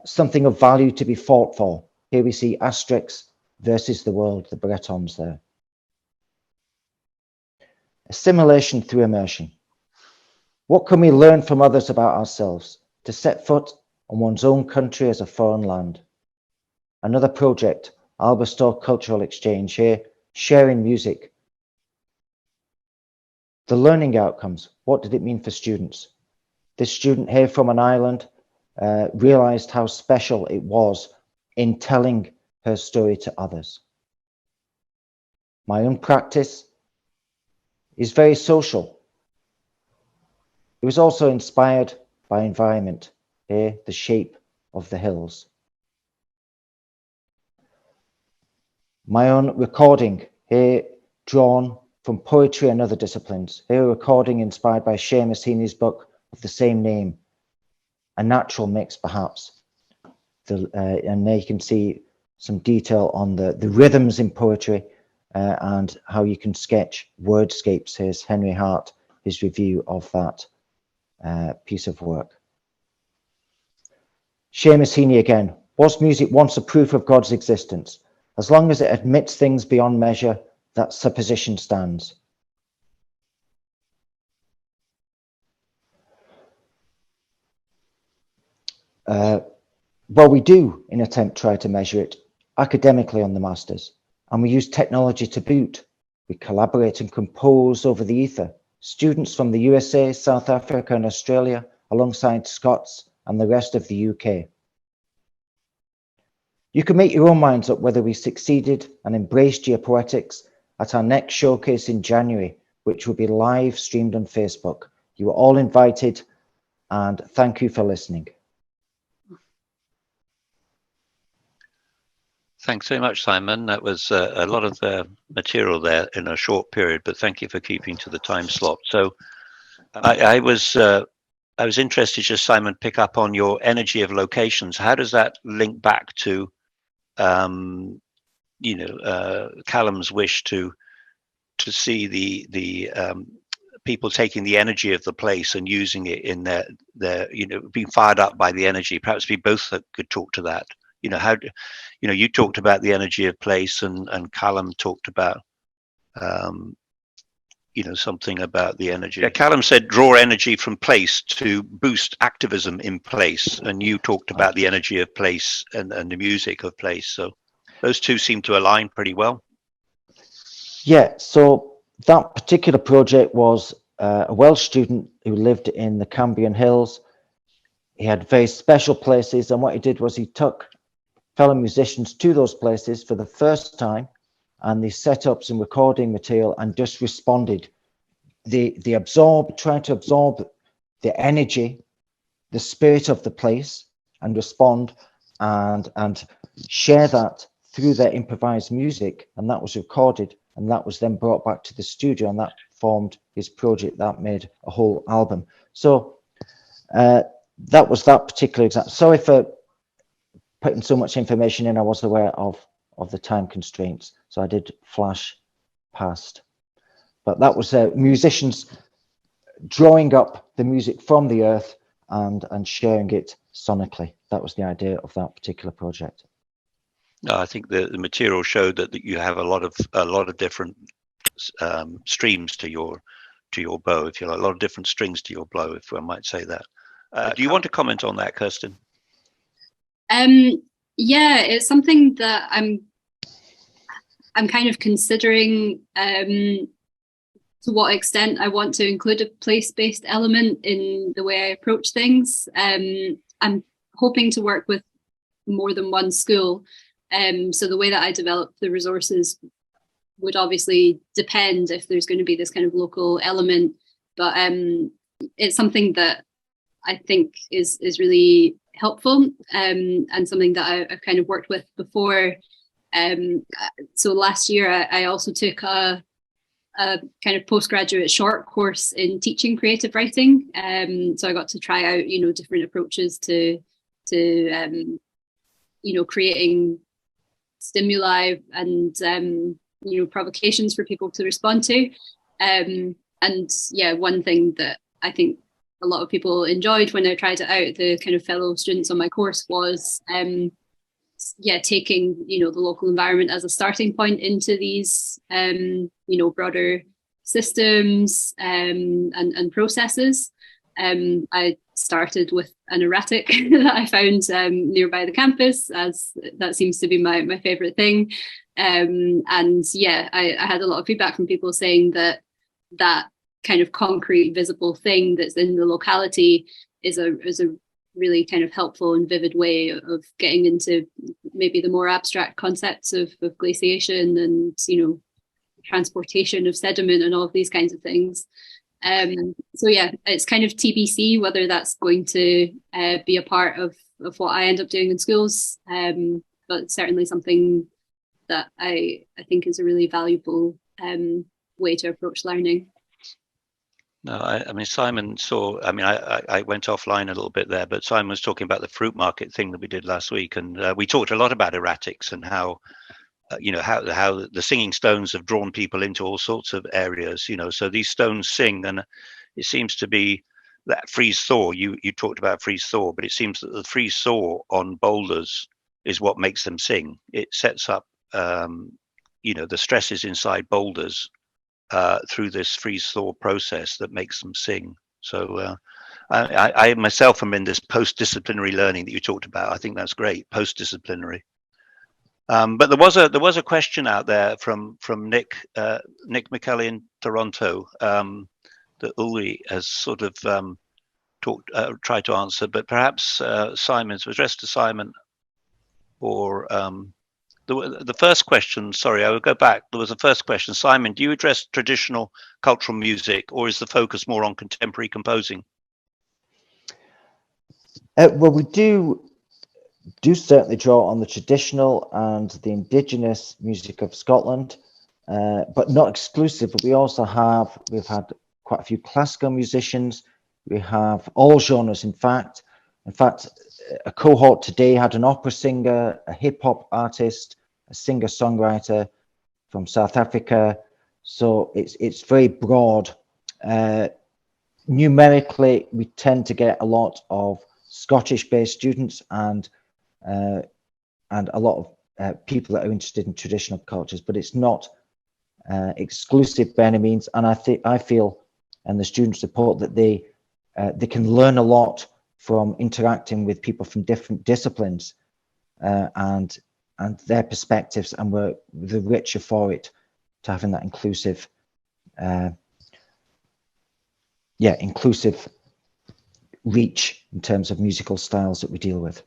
something of value to be fought for. Here we see Asterix versus the world, the Bretons there. Assimilation through immersion. What can we learn from others about ourselves? To set foot on one's own country as a foreign land. Another project, Alberstow Cultural Exchange here, sharing music. The learning outcomes, what did it mean for students? This student here from an island realized how special it was in telling her story to others. My own practice is very social. It was also inspired by environment, here the shape of the hills. My own recording, here drawn from poetry and other disciplines. Here a recording inspired by Seamus Heaney's book of the same name, a natural mix perhaps. And there you can see some detail on the rhythms in poetry and how you can sketch wordscapes. Here's Henry Hart, his review of that piece of work. Seamus Heaney again. Was music once a proof of God's existence? As long as it admits things beyond measure, that supposition stands. Well, we do, in attempt, try to measure it academically on the masters, and we use technology to boot. We collaborate and compose over the ether. Students from the USA, South Africa, and Australia, alongside Scots and the rest of the UK. You can make your own minds up whether we succeeded and embraced Geopoetics at our next showcase in January, which will be live streamed on Facebook. You are all invited, and thank you for listening. Thanks so much, Simon. That was a lot of material there in a short period, but thank you for keeping to the time slot. So I was interested, just Simon, pick up on your energy of locations. How does that link back to, Callum's wish to see the people taking the energy of the place and using it in their being fired up by the energy? Perhaps we both could talk to that. You talked about the energy of place, and Callum talked about, something about the energy. Yeah, Callum said draw energy from place to boost activism in place, and you talked about the energy of place and the music of place. So those two seem to align pretty well. Yeah, so that particular project was a Welsh student who lived in the Cambrian Hills. He had very special places, and what he did was he took fellow musicians to those places for the first time, and they set up some recording material and just responded. They tried to absorb the energy, the spirit of the place, and respond and share that through their improvised music, and that was recorded, and that was then brought back to the studio, and that formed his project that made a whole album. So that was that particular example. Sorry for putting so much information in. I was aware of the time constraints, so I did flash past. But that was musicians drawing up the music from the earth and sharing it sonically. That was the idea of that particular project. No, I think the material showed that you have a lot of different streams to your bow, if you like, a lot of different strings to your bow, if I might say that. Do you want to comment on that, Kirsten? Yeah, it's something that I'm kind of considering to what extent I want to include a place-based element in the way I approach things. I'm hoping to work with more than one school So the way that I develop the resources would obviously depend if there's going to be this kind of local element, but it's something that I think is really helpful, and something that I've kind of worked with before. So last year I also took a kind of postgraduate short course in teaching creative writing. So I got to try out, different approaches to creating stimuli and provocations for people to respond to. And yeah, one thing that I think a lot of people enjoyed when I tried it out, the kind of fellow students on my course, was taking the local environment as a starting point into these broader systems and processes. I started with an erratic that I found nearby the campus, as that seems to be my favorite thing. I had a lot of feedback from people saying that kind of concrete, visible thing that's in the locality is a really kind of helpful and vivid way of getting into maybe the more abstract concepts of glaciation and transportation of sediment and all of these kinds of things. So yeah, it's kind of TBC whether that's going to be a part of what I end up doing in schools, but certainly something that I think is a really valuable way to approach learning. No, I mean, Simon saw, I went offline a little bit there, but Simon was talking about the fruit market thing that we did last week. And we talked a lot about erratics and how, how the singing stones have drawn people into all sorts of areas, so these stones sing, and it seems to be that freeze thaw. You talked about freeze thaw, but it seems that the freeze thaw on boulders is what makes them sing. It sets up, the stresses inside boulders through this freeze thaw process that makes them sing. So I myself am in this post-disciplinary learning that you talked about. I think that's great, post-disciplinary. But there was a question out there from Nick McKelly in Toronto that Uli has sort of tried to answer, but perhaps Simon's was addressed to Simon, or the first question. Sorry, I will go back. There was a first question. Simon, do you address traditional cultural music, or is the focus more on contemporary composing? Well, we do certainly draw on the traditional and the indigenous music of Scotland, but not exclusive. But we've had quite a few classical musicians. We have all genres, in fact. A cohort today had an opera singer, a hip hop artist, a singer-songwriter from South Africa. So it's very broad. Numerically, we tend to get a lot of Scottish-based students and a lot of people that are interested in traditional cultures, but it's not exclusive by any means. And I feel, and the students report, that they can learn a lot from interacting with people from different disciplines and their perspectives, and we're the richer for it to having that inclusive reach in terms of musical styles that we deal with.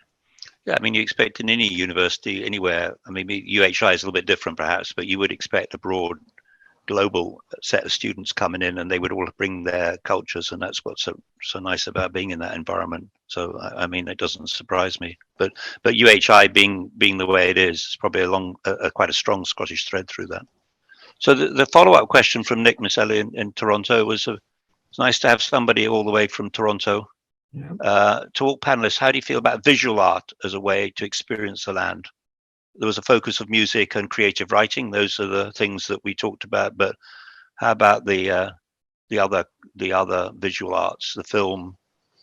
Yeah, I mean, you expect in any university, anywhere, I mean, UHI is a little bit different perhaps, but you would expect a broad global set of students coming in, and they would all bring their cultures, and that's what's so nice about being in that environment. So I mean, it doesn't surprise me, but UHI being the way it is probably quite a strong Scottish thread through that. So the follow-up question from Nick Misselli in Toronto was, it's nice to have somebody all the way from Toronto. Yeah. To all panelists, how do you feel about visual art as a way to experience the land? There was a focus of music and creative writing. Those are the things that we talked about. But how about the other visual arts, the film,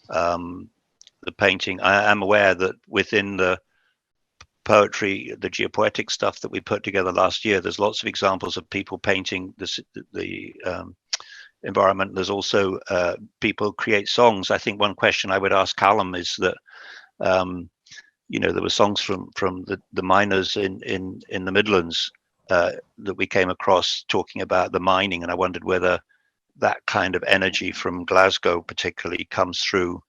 the painting? I am aware that within the poetry, the geopoetic stuff that we put together last year, there's lots of examples of people painting the environment. There's also people create songs. I think one question I would ask Callum is that there were songs from the miners in the Midlands that we came across talking about the mining, and I wondered whether that kind of energy from Glasgow particularly comes through.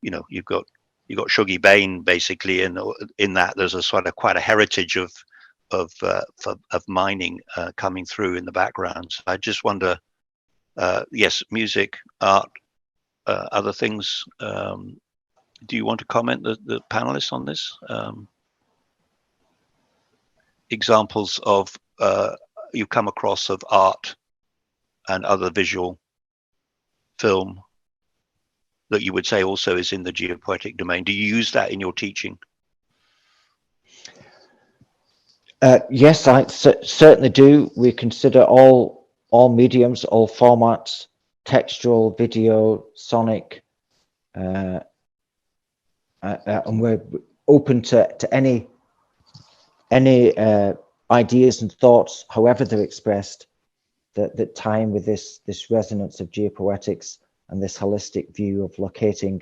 You've got you got Shuggie Bain basically in that. There's a sort of quite a heritage of mining coming through in the background. So I just wonder, yes, music, art, other things. Do you want to comment, the panelists, on this? Examples of you come across of art and other visual film that you would say also is in the geopoetic domain. Do you use that in your teaching? Yes, I certainly do. We consider all mediums, all formats, textual, video, sonic, and we're open to any ideas and thoughts, however they're expressed, that tie in with this resonance of geopoetics and this holistic view of locating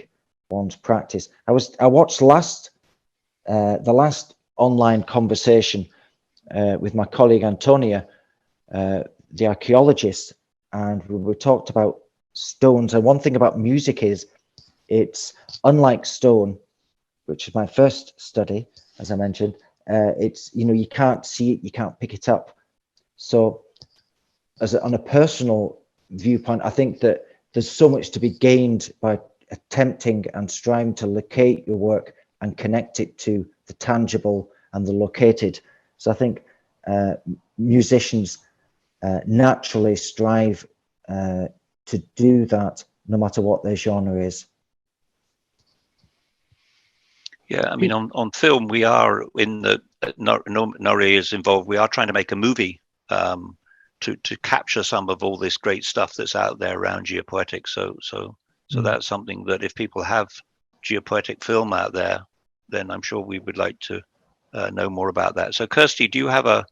one's practice. I watched the last online conversation with my colleague Antonia, the archaeologist, and we talked about stones. And one thing about music is it's unlike stone, which is my first study, as I mentioned. It's, you can't see it, you can't pick it up. So on a personal viewpoint, I think that there's so much to be gained by attempting and striving to locate your work and connect it to the tangible and the located. So I think musicians naturally strive to do that, no matter what their genre is. Yeah, I mean, on film, we are in the Norrie is involved. We are trying to make a movie to capture some of all this great stuff that's out there around geopoetics. So that's something that if people have geopoetic film out there, then I'm sure we would like to know more about that. So Kirsty, do you have a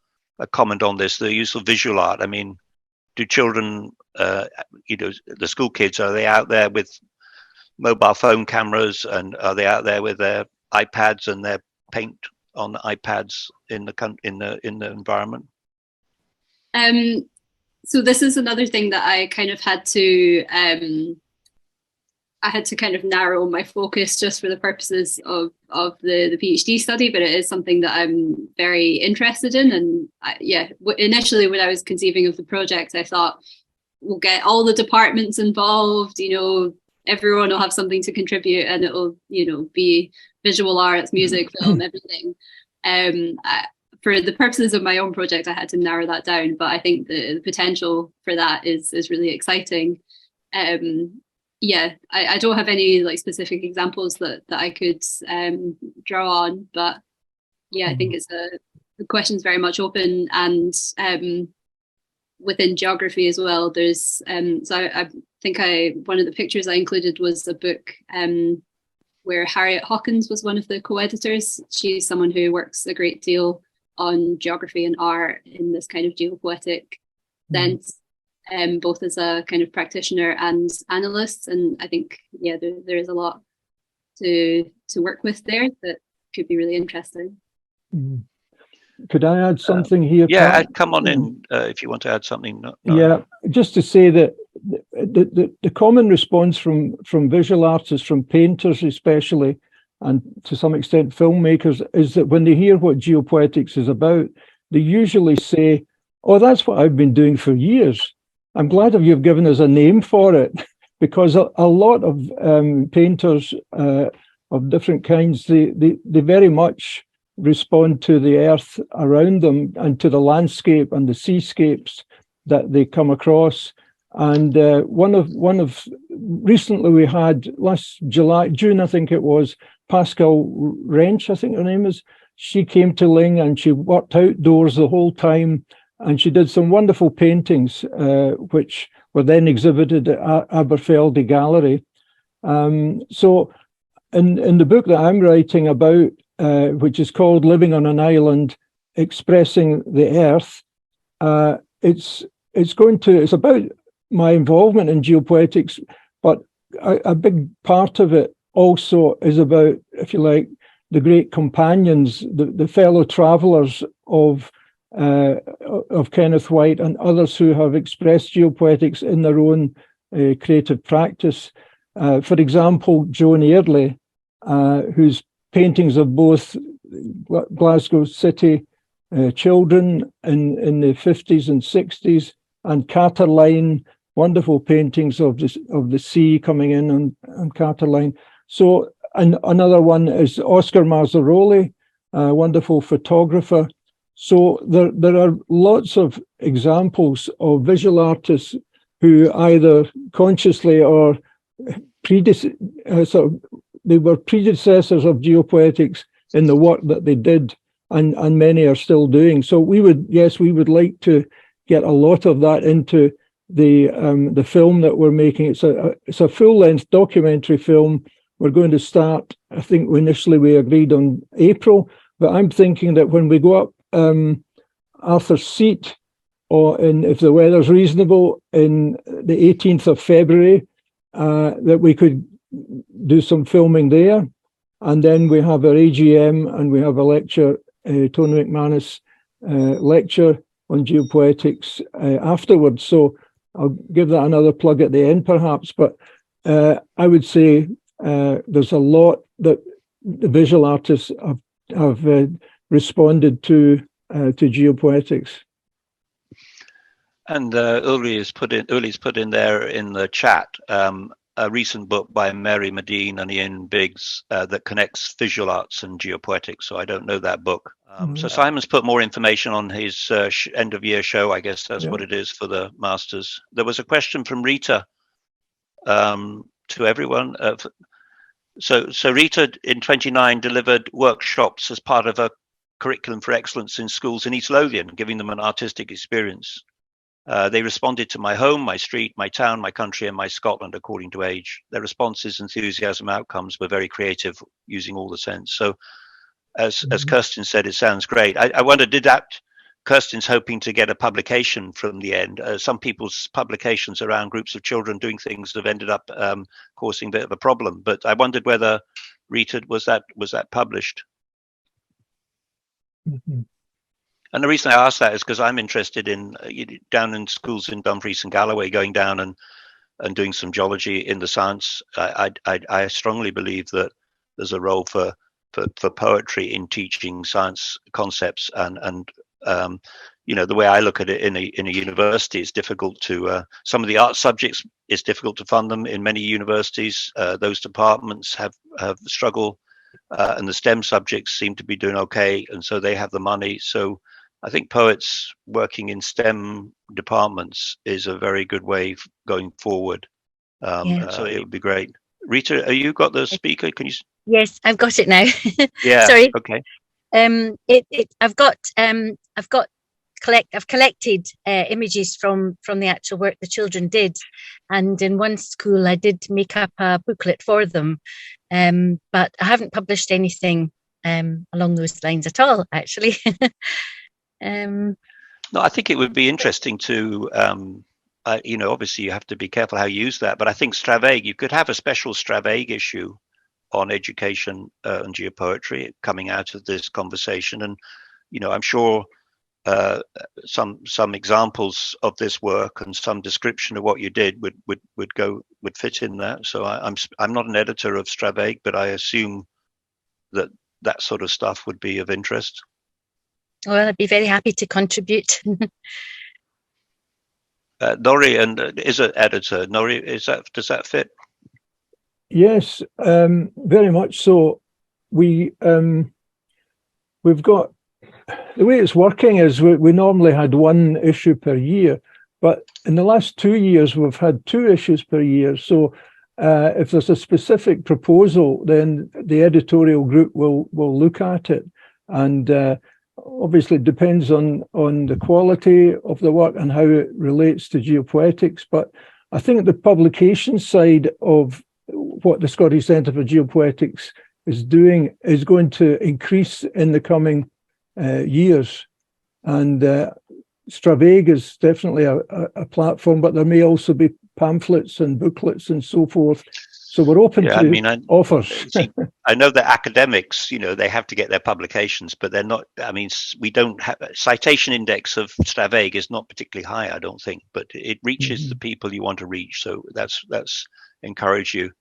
comment on this, the use of visual art? I mean, do children, the school kids, are they out there with mobile phone cameras, and are they out there with their iPads and their paint on the iPads in the environment? So this is another thing that I kind of had to kind of narrow my focus just for the purposes of the PhD study, but it is something that I'm very interested in. And initially when I was conceiving of the project, I thought we'll get all the departments involved, everyone will have something to contribute, and it'll, be visual arts, music, film, everything. For the purposes of my own project, I had to narrow that down, but I think the potential for that is really exciting. I don't have any specific examples that I could draw on, but I think the question's very much open, and within geography as well. There's so I think one of the pictures I included was a book where Harriet Hawkins was one of the co-editors. She's someone who works a great deal on geography and art in this kind of geopoetic sense, both as a kind of practitioner and analyst. And I think, there is a lot to work with there that could be really interesting. Could I add something here? Yeah, come on in if you want to add something. No. Yeah, just to say that the common response from visual artists, from painters especially, and to some extent filmmakers, is that when they hear what geopoetics is about, they usually say, "Oh, that's what I've been doing for years. I'm glad you've given us a name for it," because a lot of painters of different kinds, they very much respond to the earth around them and to the landscape and the seascapes that they come across. And recently we had last June, I think it was, Pascal Wrench, I think her name is. She came to Ling and she worked outdoors the whole time, and she did some wonderful paintings, which were then exhibited at Aberfeldy Gallery. So in the book that I'm writing about, which is called Living on an Island, Expressing the Earth, it's about my involvement in geopoetics, but a big part of it also is about, if you like, the great companions, the fellow travelers of Kenneth White and others who have expressed geopoetics in their own creative practice. For example, Joan Airley, whose paintings of both Glasgow City children in the 50s and 60s, and Carterline, wonderful paintings of the sea coming in on Carterline. So, and another one is Oscar Mazzaroli, a wonderful photographer. So there are lots of examples of visual artists who either consciously or they were predecessors of geopoetics in the work that they did, and many are still doing. So we would like to get a lot of that into the film that we're making. It's a full-length documentary film. We're going to start, I think initially we agreed on April, but I'm thinking that when we go up Arthur's Seat, if the weather's reasonable, in the 18th of February, that we could do some filming there. And then we have our AGM, and we have a lecture, Tony McManus lecture on geopoetics afterwards. So I'll give that another plug at the end perhaps, but I would say there's a lot that the visual artists have responded to geopoetics. And Ulri's put in there in the chat a recent book by Mary Medine and Ian Biggs that connects visual arts and geopoetics. So I don't know that book. So Simon's put more information on his end of year show. I guess that's what it is for the masters. There was a question from Rita to everyone. So Rita in 29 delivered workshops as part of a curriculum for excellence in schools in East Lothian, giving them an artistic experience. They responded to my home, my street, my town, my country, and my Scotland according to age. Their responses, enthusiasm, outcomes were very creative, using all the sense. So, as Kirsten said, it sounds great. I wonder, did that Kirsten's hoping to get a publication from the end? Some people's publications around groups of children doing things have ended up causing a bit of a problem. But I wondered whether Rita was that published. Mm-hmm. And the reason I ask that is because I'm interested in down in schools in Dumfries and Galloway, going down and doing some geology in the science. I strongly believe that there's a role for poetry in teaching science concepts, and the way I look at it in a university, it's difficult to some of the art subjects. It's difficult to fund them in many universities. Those departments have struggled, and the STEM subjects seem to be doing okay, and so they have the money. So I think poets working in STEM departments is a very good way going forward. So it would be great. Rita, have you got the speaker? Can you? Yes, I've got it now. Yeah. Sorry. Okay. I've collected images from the actual work the children did, and in one school I did make up a booklet for them, but I haven't published anything along those lines at all, actually. No, I think it would be interesting to, obviously you have to be careful how you use that, but I think Straveg, you could have a special Straveg issue on education and geopoetry coming out of this conversation. And, I'm sure some examples of this work and some description of what you did would fit in that. So I'm not an editor of Straveg, but I assume that sort of stuff would be of interest. Well, I'd be very happy to contribute. Nori is an editor. Nori, does that fit? Yes, very much so. We've got, the way it's working is we normally had one issue per year, but in the last 2 years we've had 2 issues per year. So if there's a specific proposal, then the editorial group will look at it, and obviously it depends on the quality of the work and how it relates to geopoetics. But I think the publication side of what the Scottish Centre for Geopoetics is doing is going to increase in the coming years. And Straveg is definitely a platform, but there may also be pamphlets and booklets and so forth. So we're open to offers. See, I know that academics, they have to get their publications, but they're not. We don't have citation index of Straveg is not particularly high, I don't think, but it reaches the people you want to reach. So that's encourage you.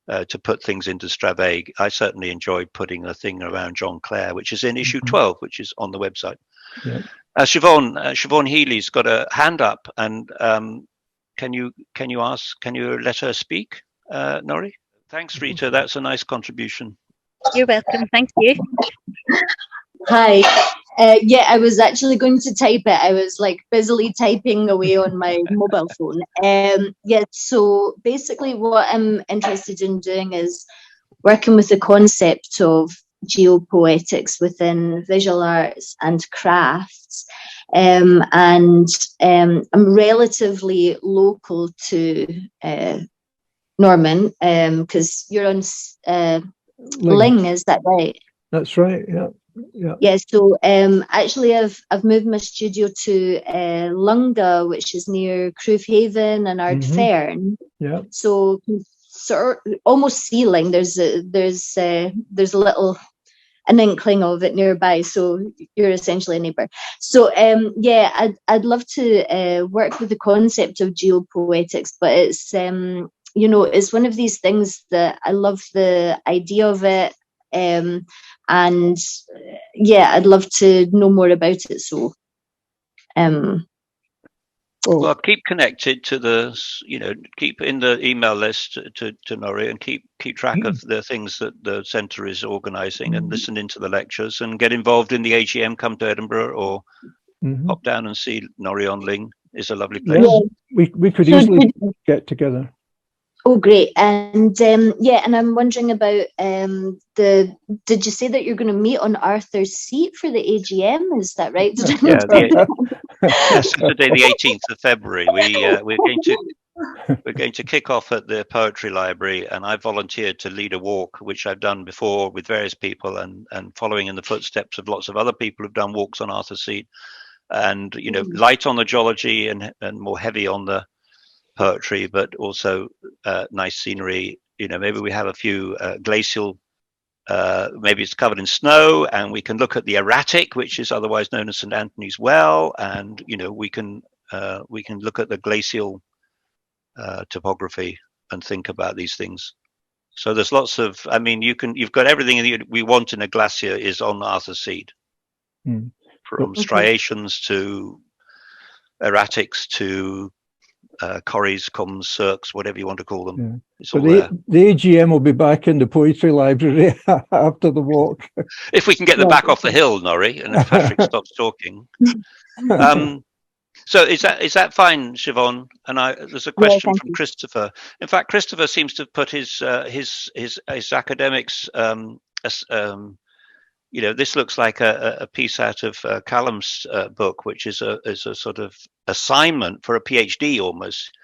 to put things into Straveg. I certainly enjoyed putting a thing around John Clare, which is in issue 12, which is on the website. Yeah. Siobhan Healy's got a hand up, and can you let her speak, Nori? Thanks, Rita. That's a nice contribution. You're welcome. Thank you. Hi. Yeah, I was actually going to type it. I was like busily typing away on my mobile phone. Yeah, so basically what I'm interested in doing is working with the concept of geopoetics within visual arts and crafts. And I'm relatively local to Norman, because you're on Ling, is that right? That's right, yeah. Yeah, so actually I've moved my studio to Lunga, which is near Croofhaven and Ardfern. Yeah. So sort of almost Sealing. There's a little an inkling of it nearby. So you're essentially a neighbour. So yeah, I'd love to work with the concept of geopoetics, but it's it's one of these things that I love the idea of it. And yeah, I'd love to know more about it. So, well, keep connected to keep in the email list to Nori, and keep track of the things that the centre is organising, and listen into the lectures, and get involved in the AGM. Come to Edinburgh, or pop down and see Nori on Ling. Is a lovely place. Yeah, we could easily get together. Oh, great. And yeah, and I'm wondering about did you say that you're going to meet on Arthur's Seat for the AGM? Is that right? Yeah, Saturday the 18th of February. We're going to kick off at the Poetry Library, and I volunteered to lead a walk, which I've done before with various people, and following in the footsteps of lots of other people who've done walks on Arthur's Seat, and light on the geology and more heavy on the poetry, but also nice scenery. Maybe we have a few glacial, maybe it's covered in snow, and we can look at the erratic, which is otherwise known as St. Anthony's Well, and we can look at the glacial topography and think about these things. So there's lots of, you've got everything we want in a glacier is on Arthur's Seat, from striations to erratics to corries, combs, cirques, whatever you want to call them. Yeah. It's So all there. the AGM will be back in the Poetry Library after the walk. If we can get the back off the hill, Nori, and if Patrick stops talking. So is that fine, Siobhan? And there's a question from Christopher. In fact, Christopher seems to have put his academics. This looks like a piece out of Callum's book, which is a sort of assignment for a PhD almost.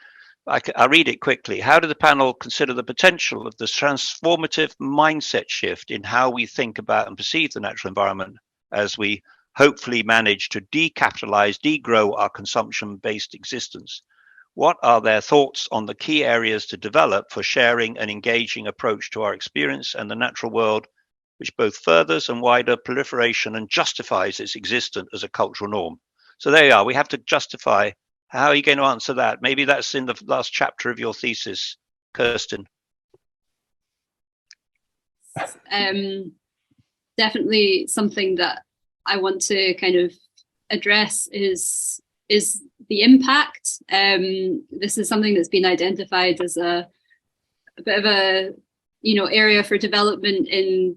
I'll read it quickly. How did the panel consider the potential of the transformative mindset shift in how we think about and perceive the natural environment as we hopefully manage to decapitalize, degrow our consumption-based existence? What are their thoughts on the key areas to develop for sharing an engaging approach to our experience and the natural world, which both furthers and wider proliferation and justifies its existence as a cultural norm? So there you are. We have to justify. How are you going to answer that? Maybe that's in the last chapter of your thesis, Kirsten. Definitely something that I want to kind of address is the impact. This is something that's been identified as a bit of a area for development in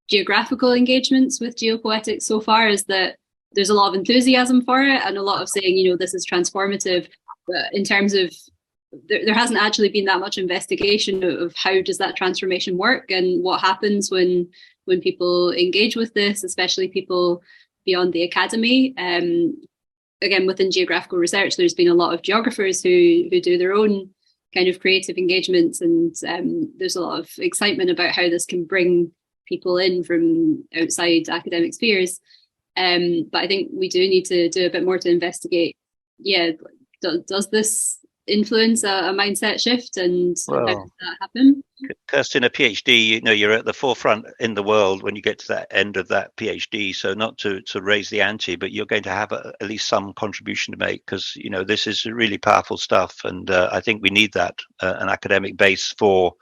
geographical engagements with geopoetics so far, is that there's a lot of enthusiasm for it and a lot of saying, this is transformative. But in terms of, there hasn't actually been that much investigation of how does that transformation work and what happens when people engage with this, especially people beyond the academy. Again, within geographical research, there's been a lot of geographers who do their own kind of creative engagements, and there's a lot of excitement about how this can bring people in from outside academic spheres. But I think we do need to do a bit more to investigate. Yeah, does this influence a mindset shift, and how does that happen? Kirsten, a PhD, you're at the forefront in the world when you get to that end of that PhD. So not to raise the ante, but you're going to have at least some contribution to make, because this is really powerful stuff, and I think we need that an academic base for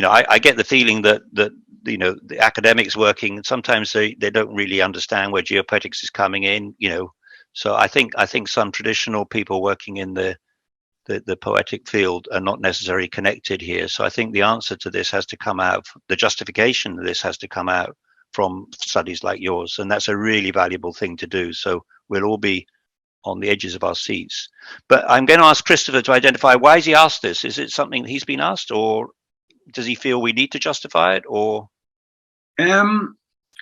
I get the feeling that the academics working, sometimes they don't really understand where geopoetics is coming in, so I think some traditional people working in the poetic field are not necessarily connected here. So I think the answer to this has to come out, the justification of this has to come out from studies like yours, and that's a really valuable thing to do. So we'll all be on the edges of our seats. But I'm going to ask Christopher to identify, why has he asked this? Is it something that he's been asked, or does he feel we need to justify it, or?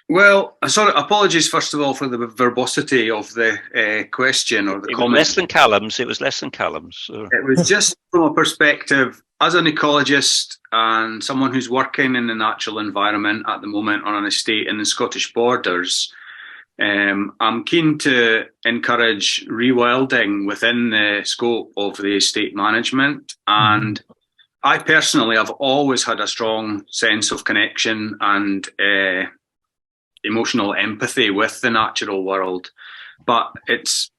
Well, sorry, apologies first of all for the verbosity of the question or the comment. It was less than Callum's. It was less than Callum's. So. It was just from a perspective as an ecologist and someone who's working in the natural environment at the moment on an estate in the Scottish borders. I'm keen to encourage rewilding within the scope of the estate management, and I personally have always had a strong sense of connection and emotional empathy with the natural world, but it's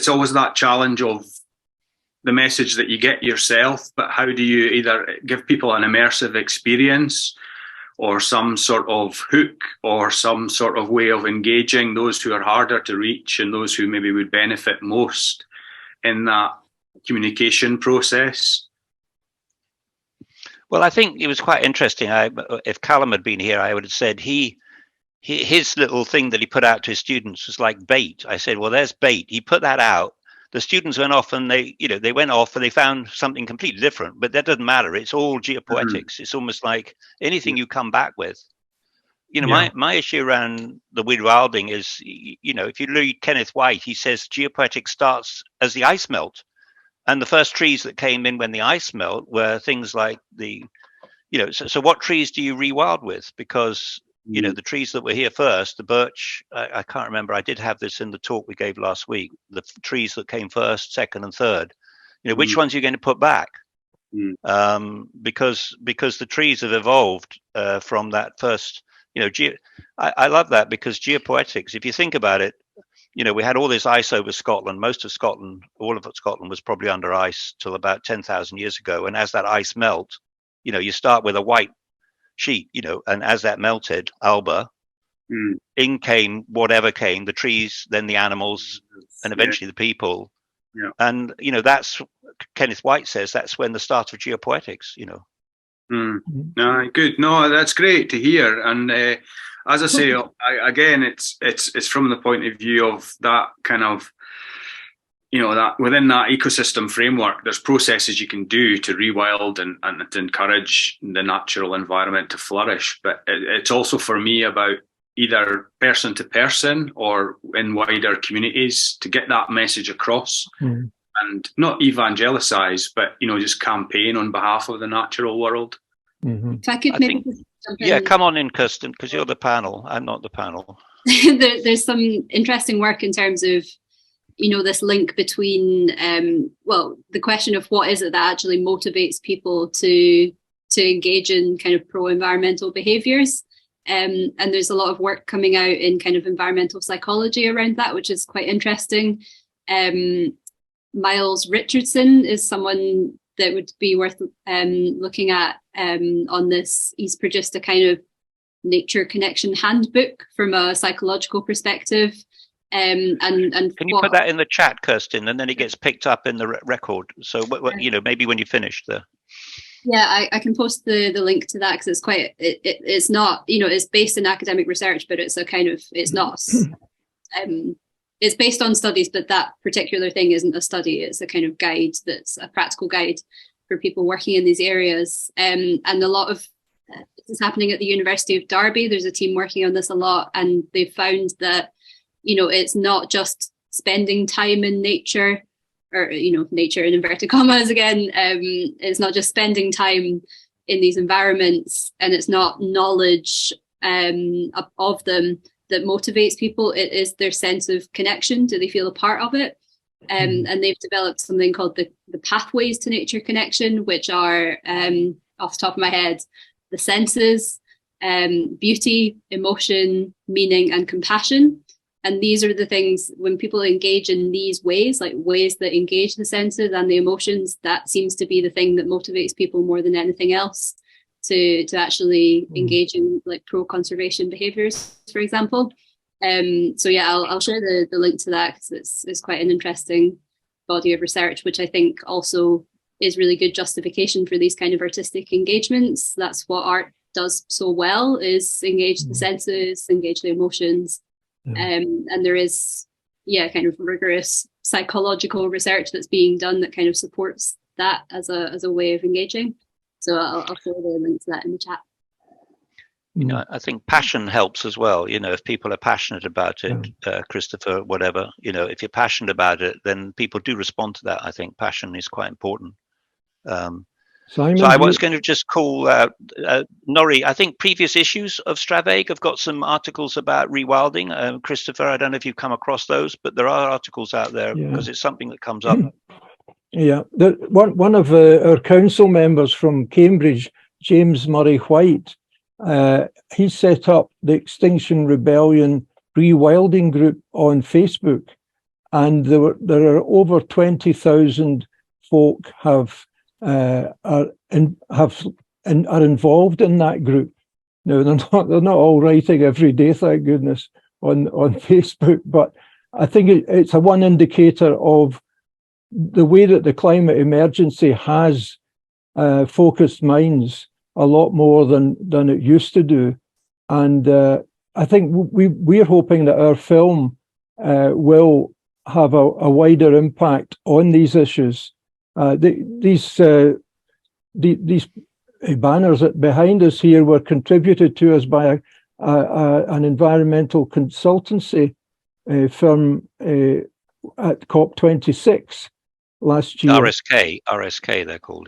always that challenge of the message that you get yourself, but how do you either give people an immersive experience or some sort of hook or some sort of way of engaging those who are harder to reach and those who maybe would benefit most in that communication process? Well, I think it was quite interesting. If Callum had been here, I would have said his little thing that he put out to his students was like bait. I said, well, there's bait. He put that out. The students went off and they went off and they found something completely different, but that doesn't matter. It's all geopoetics. It's almost like anything you come back with. My issue around the rewilding is, if you read Kenneth White, he says geopoetics starts as the ice melt. And the first trees that came in when the ice melt were things like so what trees do you rewild with? Because the trees that were here first, the birch, I can't remember, I did have this in the talk we gave last week, the trees that came first, second and third, which ones are you going to put back? Because the trees have evolved from that first, I love that, because geopoetics, if you think about it, we had all this ice over Scotland. Most of Scotland, all of Scotland was probably under ice till about 10,000 years ago. And as that ice melt, you start with a white sheet, and as that melted, Alba, in came whatever came, the trees, then the animals, and eventually the people. Yeah. And, that's, Kenneth White says, that's when the start of geopoetics, No, good. No, that's great to hear. And as I say, again, it's from the point of view of that kind of, that within that ecosystem framework, there's processes you can do to rewild and to encourage the natural environment to flourish. But it's also for me about either person to person or in wider communities to get that message across and not evangelicize, but, just campaign on behalf of the natural world. If I could maybe jump in. Yeah, come on in, Kirsten, because you're the panel. I'm not the panel. There's some interesting work in terms of, this link between, the question of what is it that actually motivates people to engage in kind of pro-environmental behaviours. And there's a lot of work coming out in kind of environmental psychology around that, which is quite interesting. Miles Richardson is someone that would be worth looking at on this. He's produced a kind of nature connection handbook from a psychological perspective. And can you put that in the chat, Kirsten, and then it gets picked up in the record? So maybe when you finish the. Yeah, I can post the link to that, because it's quite. It's not, it's based in academic research, but it's a kind of, it's not. It's based on studies, but that particular thing isn't a study. It's a kind of guide that's a practical guide for people working in these areas. And a lot of this is happening at the University of Derby. There's a team working on this a lot, and they found that, it's not just spending time in nature, or, nature in inverted commas again. It's not just spending time in these environments, and it's not knowledge of them that motivates people. It is their sense of connection. Do they feel a part of it? And they've developed something called the pathways to nature connection, which are, off the top of my head, the senses, beauty, emotion, meaning, and compassion. And these are the things, when people engage in these ways, like ways that engage the senses and the emotions, that seems to be the thing that motivates people more than anything else. to actually engage in like pro-conservation behaviours, for example. So yeah, I'll share the link to that because it's quite an interesting body of research, which I think also is really good justification for these kind of artistic engagements. That's what art does so well, is engage the senses, engage the emotions. And there is, kind of rigorous psychological research that's being done that kind of supports that as a way of engaging. So I'll share the link to that in the chat. I think passion helps as well. If people are passionate about it, Christopher, whatever, if you're passionate about it, then people do respond to that. I think passion is quite important. Simon, so I was going to just call Norrie. I think previous issues of Straveg have got some articles about rewilding. Christopher, I don't know if you've come across those, but there are articles out there because it's something that comes up. Yeah, one of our council members from Cambridge, James Murray White, he set up the Extinction Rebellion rewilding group on Facebook, and there are over 20,000 folk are involved in that group. Now they're not all writing every day, thank goodness, on Facebook, but I think it's a one indicator of the way that the climate emergency has focused minds a lot more than it used to do. And I think we're hoping that our film will have a wider impact on these issues. These banners behind us here were contributed to us by an environmental consultancy firm at COP26 last year. RSK they're called,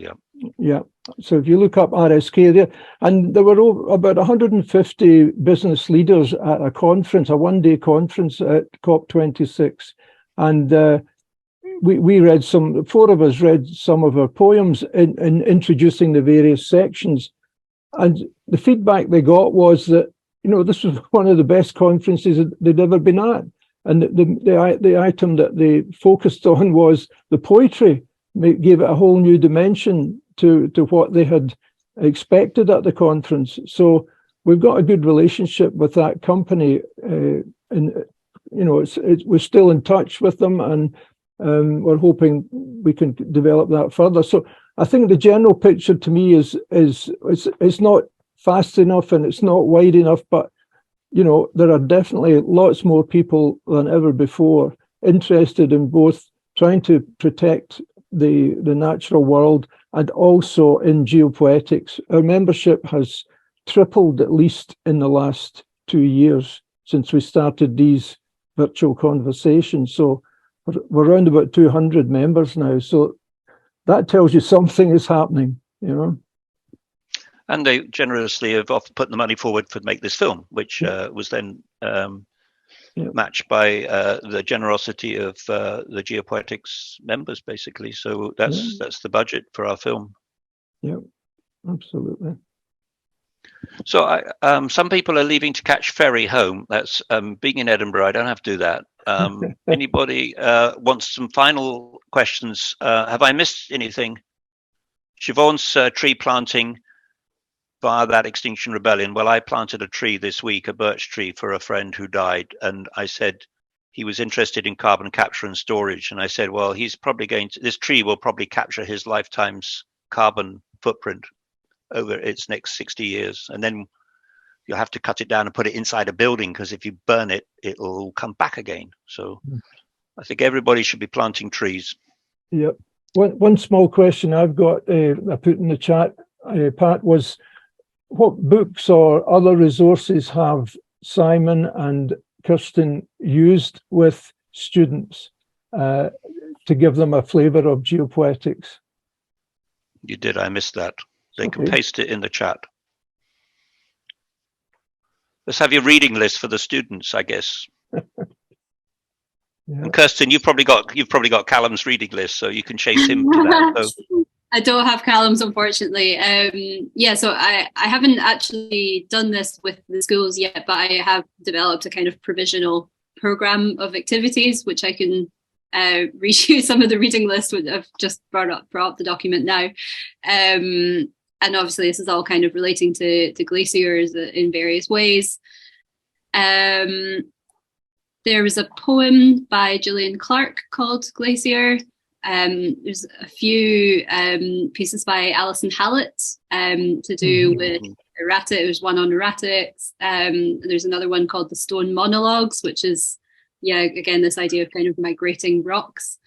Yeah. So if you look up RSK there, and there were about 150 business leaders at a conference, a one-day conference at COP26, and we read four of us read some of our poems in introducing the various sections, and the feedback they got was that this was one of the best conferences they'd ever been at. And the item that they focused on was the poetry. They gave it a whole new dimension to what they had expected at the conference. So we've got a good relationship with that company, and we're still in touch with them, and we're hoping we can develop that further. So I think the general picture to me is it's not fast enough and it's not wide enough, but there are definitely lots more people than ever before interested in both trying to protect the natural world and also in geopoetics. Our membership has tripled at least in the last 2 years since we started these virtual conversations. So we're around about 200 members now. So that tells you something is happening, And they generously have put the money forward to make this film, which was then matched by the generosity of the Geopoetics members, basically. So that's the budget for our film. Yeah, absolutely. So some people are leaving to catch ferry home. That's being in Edinburgh. I don't have to do that. Anybody wants some final questions? Have I missed anything? Siobhan's tree planting via that Extinction Rebellion. Well, I planted a tree this week, a birch tree, for a friend who died. And I said he was interested in carbon capture and storage. And I said, well, this tree will probably capture his lifetime's carbon footprint over its next 60 years. And then you'll have to cut it down and put it inside a building, because if you burn it, it'll come back again. So I think everybody should be planting trees. Yep. One small question I've got, I put in the chat, Pat, was what books or other resources have Simon and Kirsten used with students to give them a flavour of geopoetics? You did, I missed that. They can paste it in the chat. Let's have your reading list for the students, I guess. And Kirsten, you've probably got Callum's reading list, so you can chase him to that. So. I don't have Callum's, unfortunately. So I haven't actually done this with the schools yet, but I have developed a kind of provisional program of activities, which I can read you some of the reading list. I've just brought up the document now. and obviously this is all kind of relating to glaciers in various ways. There was a poem by Gillian Clark called Glacier. There's a few pieces by Alison Hallett to do with errata. There's one on erratics. There's another one called The Stone Monologues, which is, again, this idea of kind of migrating rocks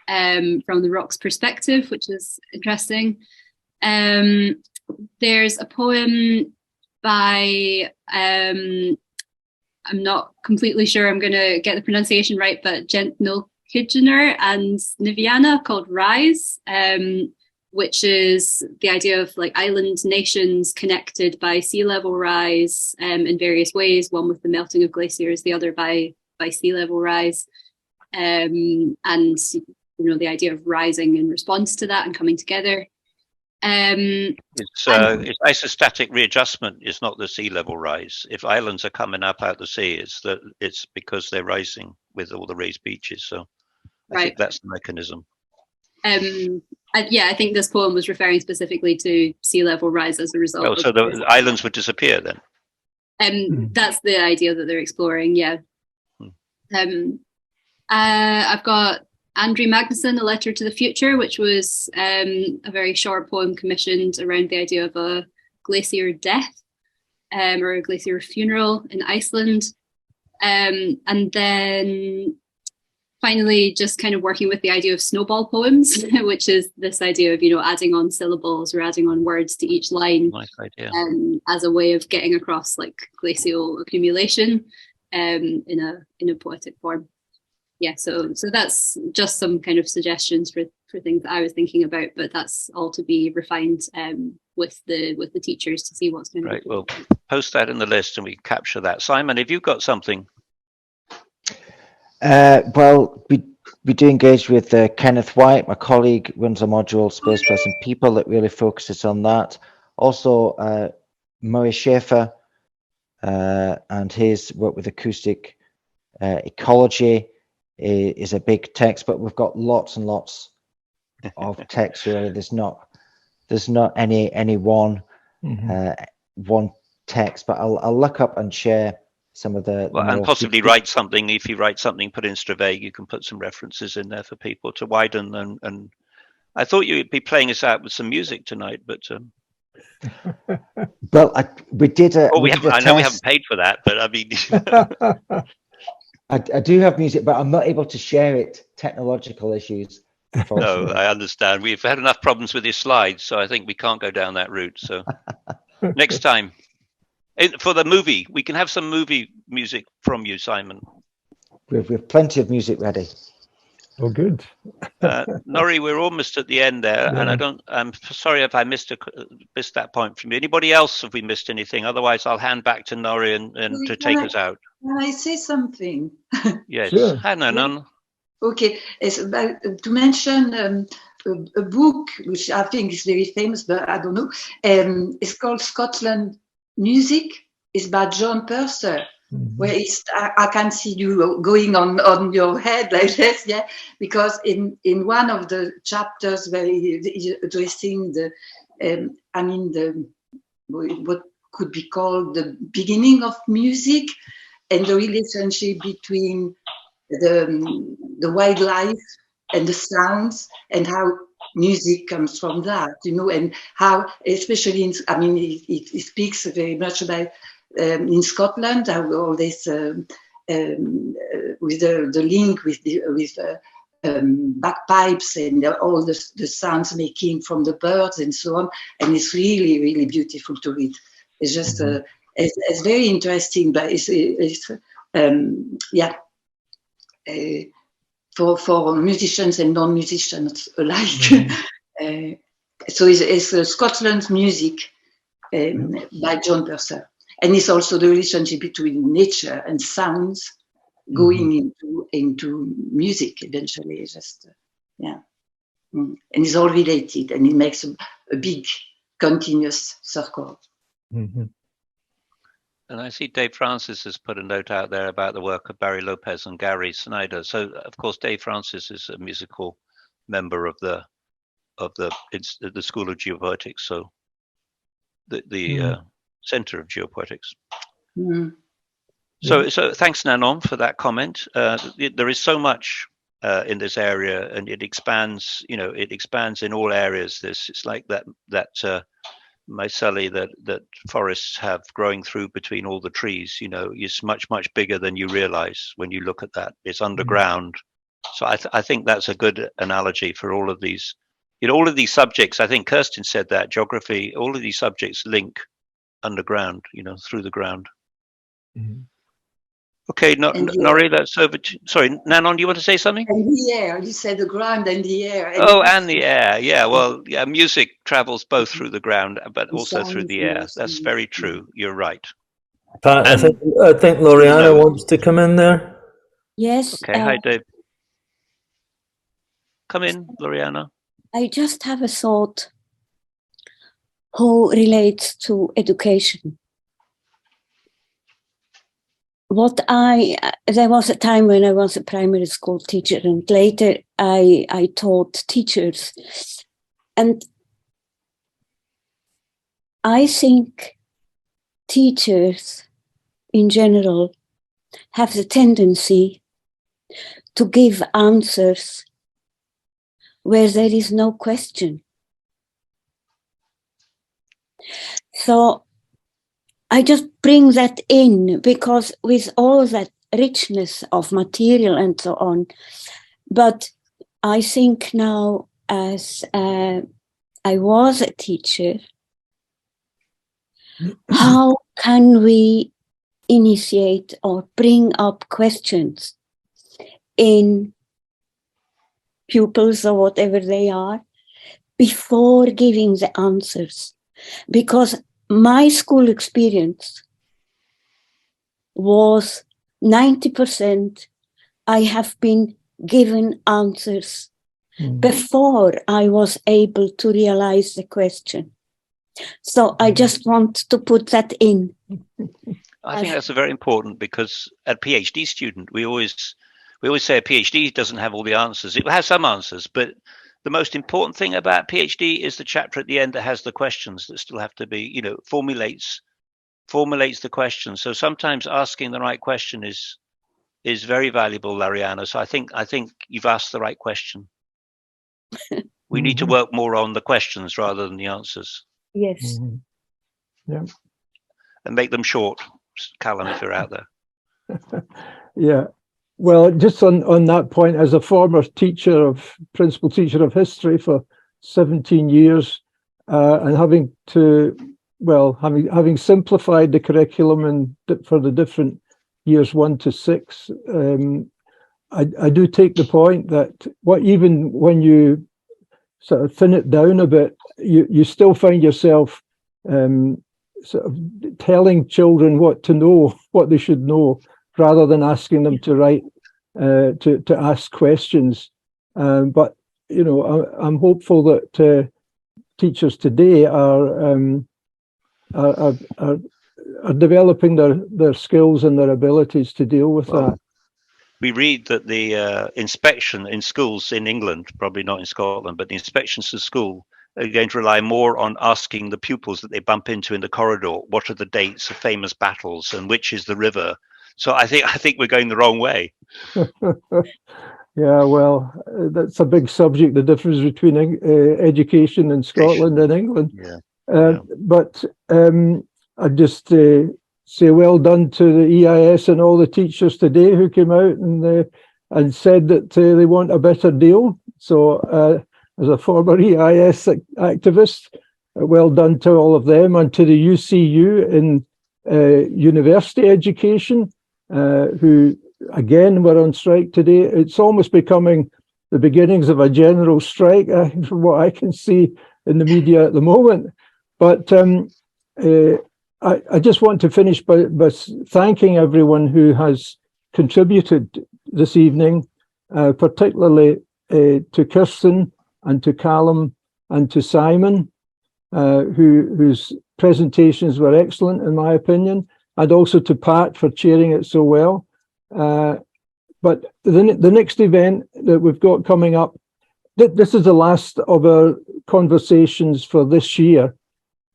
from the rock's perspective, which is interesting. There's a poem by, I'm not completely sure I'm going to get the pronunciation right, but Gentnil Kitchener and Niviana called Rise, which is the idea of like island nations connected by sea level rise in various ways, one with the melting of glaciers, the other by sea level rise. And, the idea of rising in response to that and coming together. It's isostatic readjustment is not the sea level rise. If islands are coming up out the sea, it's because they're rising with all the raised beaches. So I think that's the mechanism. I think this poem was referring specifically to sea level rise as a result. Oh, so the islands would disappear then? That's the idea that they're exploring, yeah. I've got Andrew Magnuson, A Letter to the Future, which was a very short poem commissioned around the idea of a glacier death or a glacier funeral in Iceland. And then finally, just kind of working with the idea of snowball poems, which is this idea of, adding on syllables or adding on words to each line. Nice idea. As a way of getting across like glacial accumulation in a poetic form. Yeah, so that's just some kind of suggestions for things that I was thinking about, but that's all to be refined with the teachers to see what's going to right. Well, post that in the list and we capture that. Simon, have you got something? Well, we do engage with Kenneth White, my colleague, runs a module, Space, Place and People, that really focuses on that. Also, Murray Schaefer and his work with acoustic ecology is a big text, but we've got lots and lots of text really. There's not any one one text, but I'll look up and share some of the and possibly write something. If you write something, put in Straveg, you can put some references in there for people to widen. And I thought you'd be playing us out with some music tonight, but well, we did a. I know we haven't paid for that, but I mean. I do have music, but I'm not able to share it. Technological issues. No, I understand. We've had enough problems with your slides, so I think we can't go down that route. So next time, for the movie, we can have some movie music from you, Simon. We have plenty of music ready. Oh, good. Norrie, we're almost at the end there, and I'm sorry if I missed that point from you. Anybody else, have we missed anything? Otherwise, I'll hand back to Norrie and to take us out. Can I say something? Yes, sure. Hannah. Okay, it's about, to mention a book which I think is very famous, but I don't know. It's called Scotland Music. It's by John Purser. Where I can see you going on your head like this, yeah, because in one of the chapters where he's addressing what could be called the beginning of music and the relationship between the wildlife and the sounds and how music comes from that, and how, especially he speaks very much about in Scotland, how all this with the link with bagpipes and all the sounds making from the birds and so on, and it's really, really beautiful to read. It's just it's very interesting, but for musicians and non-musicians alike. So it's Scotland's music by John Purser. And it's also the relationship between nature and sounds going into music eventually. And it's all related, and it makes a big continuous circle. And I see Dave Francis has put a note out there about the work of Barry Lopez and Gary Snyder. So, of course, Dave Francis is a musical member of the School of Geopoetics. So Centre of Geopoetics. Mm. So thanks, Nanon, for that comment. There is so much in this area, and it expands. It expands in all areas. It's like that mycelium that forests have growing through between all the trees. Is much bigger than you realize when you look at that. It's underground. So I think that's a good analogy for all of these. All of these subjects. I think Kirsten said that geography. All of these subjects link underground. Through the ground. Mm-hmm. Okay, Nori, that's over to. Sorry, Nanon, do you want to say something? And the air. You said the ground and the air. And the air. Yeah, well, yeah, music travels both through the ground, but also through the air. That's very true. You're right. Pat, I think Loriana wants to come in there. Yes. Okay, hi, Dave. Come in, Loriana. I just have a thought who relates to education. There was a time when I was a primary school teacher, and later I taught teachers. And I think teachers in general have the tendency to give answers where there is no question. So I just bring that in because with all that richness of material and so on, but I think now as I was a teacher, how can we initiate or bring up questions in pupils or whatever they are before giving the answers? Because my school experience was 90% I have been given answers before I was able to realize the question. So I just want to put that in. I think that's very important because a PhD student, we always say a PhD doesn't have all the answers. It has some answers, but the most important thing about PhD is the chapter at the end that has the questions that still have to be, formulates the question. So sometimes asking the right question is very valuable, Lariana. So I think you've asked the right question. We need to work more on the questions rather than the answers. Yes. Yeah. And make them short, Callum, if you're out there. Yeah. Well, just on that point, as a former principal teacher of history for 17 years, and having simplified the curriculum for the different years 1 to 6, I do take the point that even when you sort of thin it down a bit, you still find yourself sort of telling children what to know, what they should know, rather than asking them to write, to ask questions. But I'm hopeful that teachers today are developing their skills and their abilities to deal with that. We read that the inspection in schools in England, probably not in Scotland, but the inspections to school are going to rely more on asking the pupils that they bump into in the corridor, what are the dates of famous battles and which is the river. So I think we're going the wrong way. Yeah, well, that's a big subject, the difference between education in Scotland and England. Yeah. But I just say well done to the EIS and all the teachers today who came out and said that they want a better deal. So as a former EIS activist, well done to all of them, and to the UCU in university education, who again were on strike today. It's almost becoming the beginnings of a general strike, from what I can see in the media at the moment. But I just want to finish by thanking everyone who has contributed this evening, particularly to Kirsten and to Callum and to Simon, whose presentations were excellent in my opinion, and also to Pat for chairing it so well. But the next event that we've got coming up, this is the last of our conversations for this year.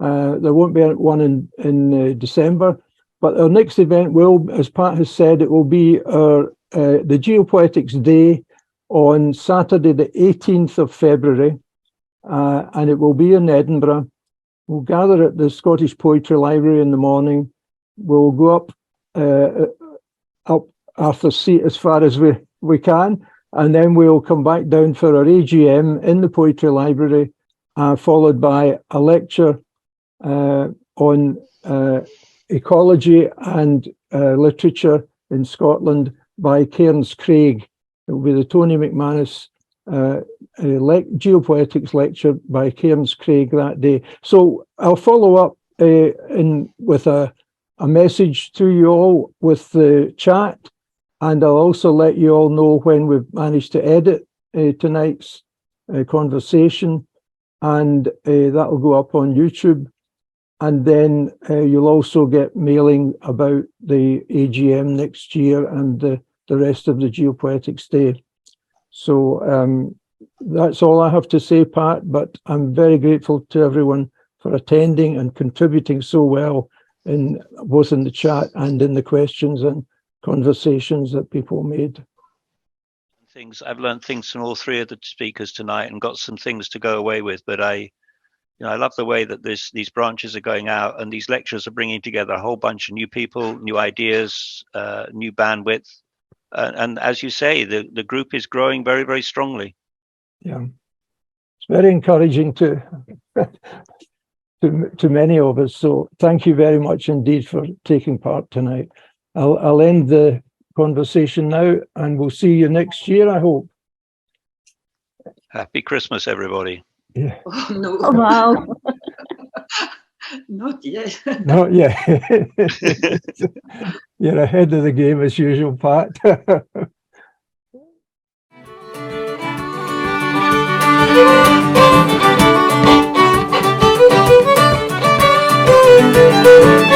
There won't be one in December, but our next event will, as Pat has said, it will be the Geopoetics Day on Saturday, the 18th of February, and it will be in Edinburgh. We'll gather at the Scottish Poetry Library in the morning. We'll go up Arthur's Seat as far as we can, and then we'll come back down for our AGM in the Poetry Library, followed by a lecture on ecology and literature in Scotland by Cairns Craig. It will be the Tony McManus Geopoetics lecture by Cairns Craig that day. So I'll follow up with a message to you all with the chat, and I'll also let you all know when we've managed to edit tonight's conversation, and that will go up on YouTube. And then you'll also get mailing about the AGM next year and the rest of the Geopoetics Day. So that's all I have to say, Pat, but I'm very grateful to everyone for attending and contributing so well in both in the chat and in the questions and conversations that people made. I've learned things from all three of the speakers tonight and got some things to go away with, but I love the way that these branches are going out, and these lectures are bringing together a whole bunch of new people, new ideas, new bandwidth. And as you say, the group is growing very, very strongly. Yeah, it's very encouraging to many of us. So thank you very much indeed for taking part tonight. I'll end the conversation now, and we'll see you next year, I hope. Happy Christmas, everybody. Yeah. Oh, no. Oh, wow. Not yet. Not yet. You're ahead of the game as usual, Pat. Thank you.